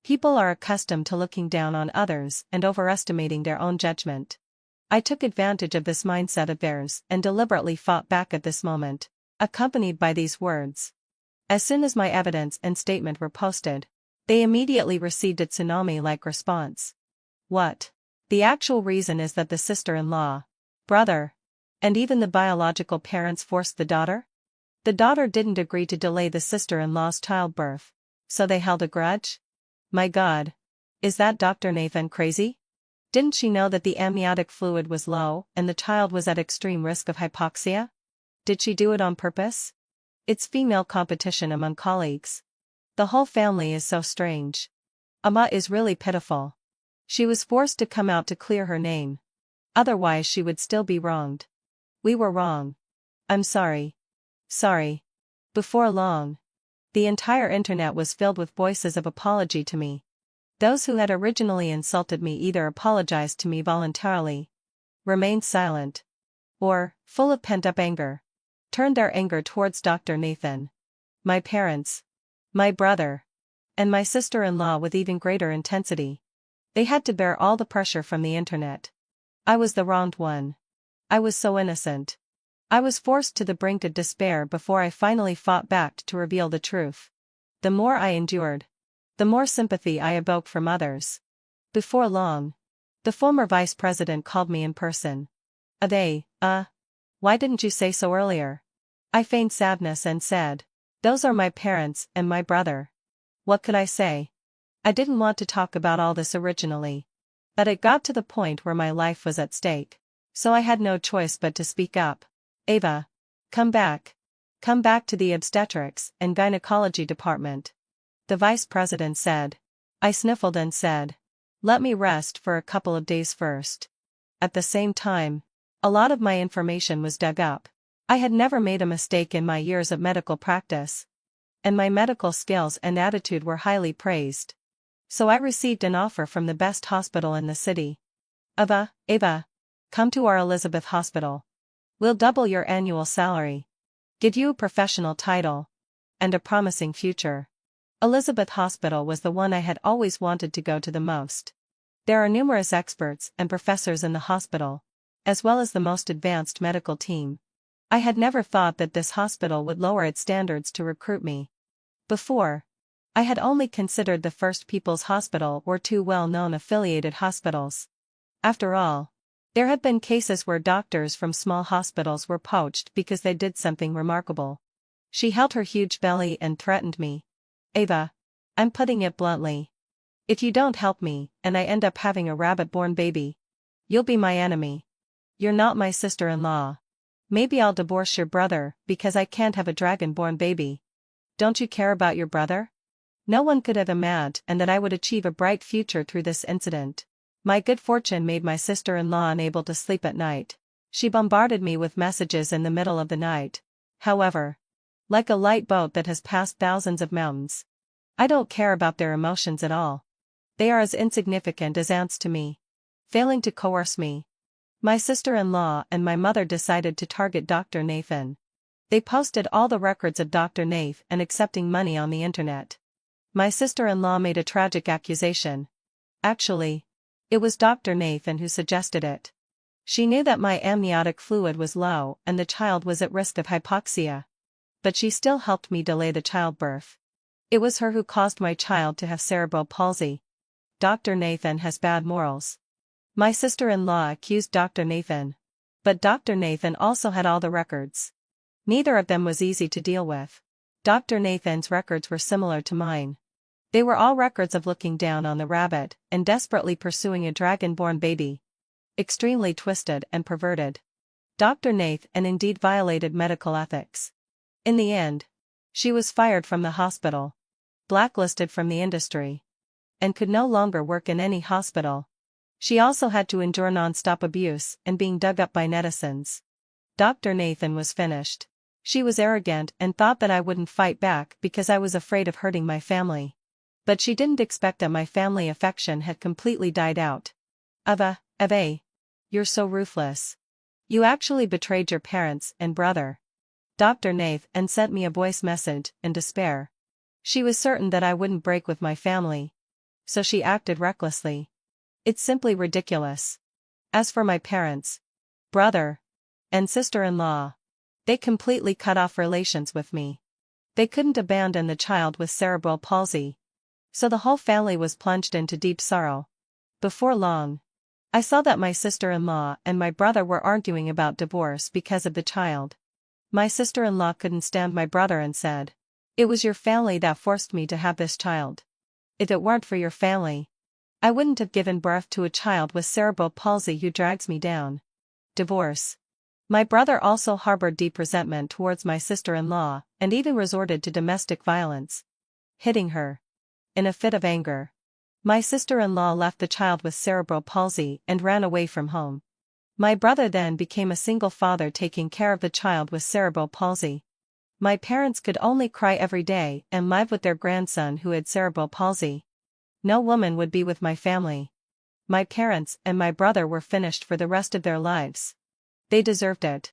People are accustomed to looking down on others and overestimating their own judgment. I took advantage of this mindset of theirs and deliberately fought back at this moment, accompanied by these words. As soon as my evidence and statement were posted, they immediately received a tsunami-like response. What? The actual reason is that the sister-in-law, brother, and even the biological parents forced the daughter? The daughter didn't agree to delay the sister-in-law's childbirth, so they held a grudge? My God. Is that Dr. Nathan crazy? Didn't she know that the amniotic fluid was low and the child was at extreme risk of hypoxia? Did she do it on purpose? It's female competition among colleagues. The whole family is so strange. Amma is really pitiful. She was forced to come out to clear her name. Otherwise she would still be wronged. We were wrong. I'm sorry. Sorry. Before long, the entire internet was filled with voices of apology to me. Those who had originally insulted me either apologized to me voluntarily, remained silent, or, full of pent-up anger, turned their anger towards Dr. Nathan, my parents, my brother, and my sister-in-law with even greater intensity. They had to bear all the pressure from the internet. I was the wronged one. I was so innocent. I was forced to the brink of despair before I finally fought back to reveal the truth. The more I endured, the more sympathy I evoked from others. Before long, the former vice president called me in person. Why didn't you say so earlier? I feigned sadness and said, those are my parents and my brother. What could I say? I didn't want to talk about all this originally. But it got to the point where my life was at stake, so I had no choice but to speak up. Ava, come back. Come back to the obstetrics and gynecology department. The vice president said. I sniffled and said, let me rest for a couple of days first. At the same time, a lot of my information was dug up. I had never made a mistake in my years of medical practice. And my medical skills and attitude were highly praised. So I received an offer from the best hospital in the city. Ava, come to our Elizabeth Hospital. We'll double your annual salary. Give you a professional title. And a promising future. Elizabeth Hospital was the one I had always wanted to go to the most. There are numerous experts and professors in the hospital, as well as the most advanced medical team. I had never thought that this hospital would lower its standards to recruit me. Before, I had only considered the First People's Hospital or two well-known affiliated hospitals. After all, there have been cases where doctors from small hospitals were poached because they did something remarkable. She held her huge belly and threatened me. Ava, I'm putting it bluntly. If you don't help me, and I end up having a rabbit-born baby, you'll be my enemy. You're not my sister-in-law. Maybe I'll divorce your brother because I can't have a dragon-born baby. Don't you care about your brother? No one could have imagined that I would achieve a bright future through this incident. My good fortune made my sister-in-law unable to sleep at night. She bombarded me with messages in the middle of the night. However, like a light boat that has passed thousands of mountains, I don't care about their emotions at all. They are as insignificant as ants to me. Failing to coerce me, my sister-in-law and my mother decided to target Dr. Nathan. They posted all the records of Dr. Nathan and accepting money on the internet. My sister-in-law made a tragic accusation. Actually, it was Dr. Nathan who suggested it. She knew that my amniotic fluid was low and the child was at risk of hypoxia. But she still helped me delay the childbirth. It was her who caused my child to have cerebral palsy. Dr. Nathan has bad morals. My sister-in-law accused Dr. Nathan. But Dr. Nathan also had all the records. Neither of them was easy to deal with. Dr. Nathan's records were similar to mine. They were all records of looking down on the rabbit and desperately pursuing a dragon-born baby. Extremely twisted and perverted. Dr. Nathan indeed violated medical ethics. In the end, she was fired from the hospital, blacklisted from the industry, and could no longer work in any hospital. She also had to endure non-stop abuse and being dug up by netizens. Dr. Nathan was finished. She was arrogant and thought that I wouldn't fight back because I was afraid of hurting my family. But she didn't expect that my family affection had completely died out. Ava, you're so ruthless. You actually betrayed your parents and brother. Dr. Nathan sent me a voice message in despair. She was certain that I wouldn't break with my family. So she acted recklessly. It's simply ridiculous. As for my parents, brother, and sister-in-law, they completely cut off relations with me. They couldn't abandon the child with cerebral palsy. So the whole family was plunged into deep sorrow. Before long, I saw that my sister-in-law and my brother were arguing about divorce because of the child. My sister-in-law couldn't stand my brother and said, "It was your family that forced me to have this child. If it weren't for your family, I wouldn't have given birth to a child with cerebral palsy who drags me down." Divorce. My brother also harbored deep resentment towards my sister-in-law and even resorted to domestic violence, hitting her. In a fit of anger, my sister-in-law left the child with cerebral palsy and ran away from home. My brother then became a single father taking care of the child with cerebral palsy. My parents could only cry every day and live with their grandson who had cerebral palsy. No woman would be with my family. My parents and my brother were finished for the rest of their lives. They deserved it.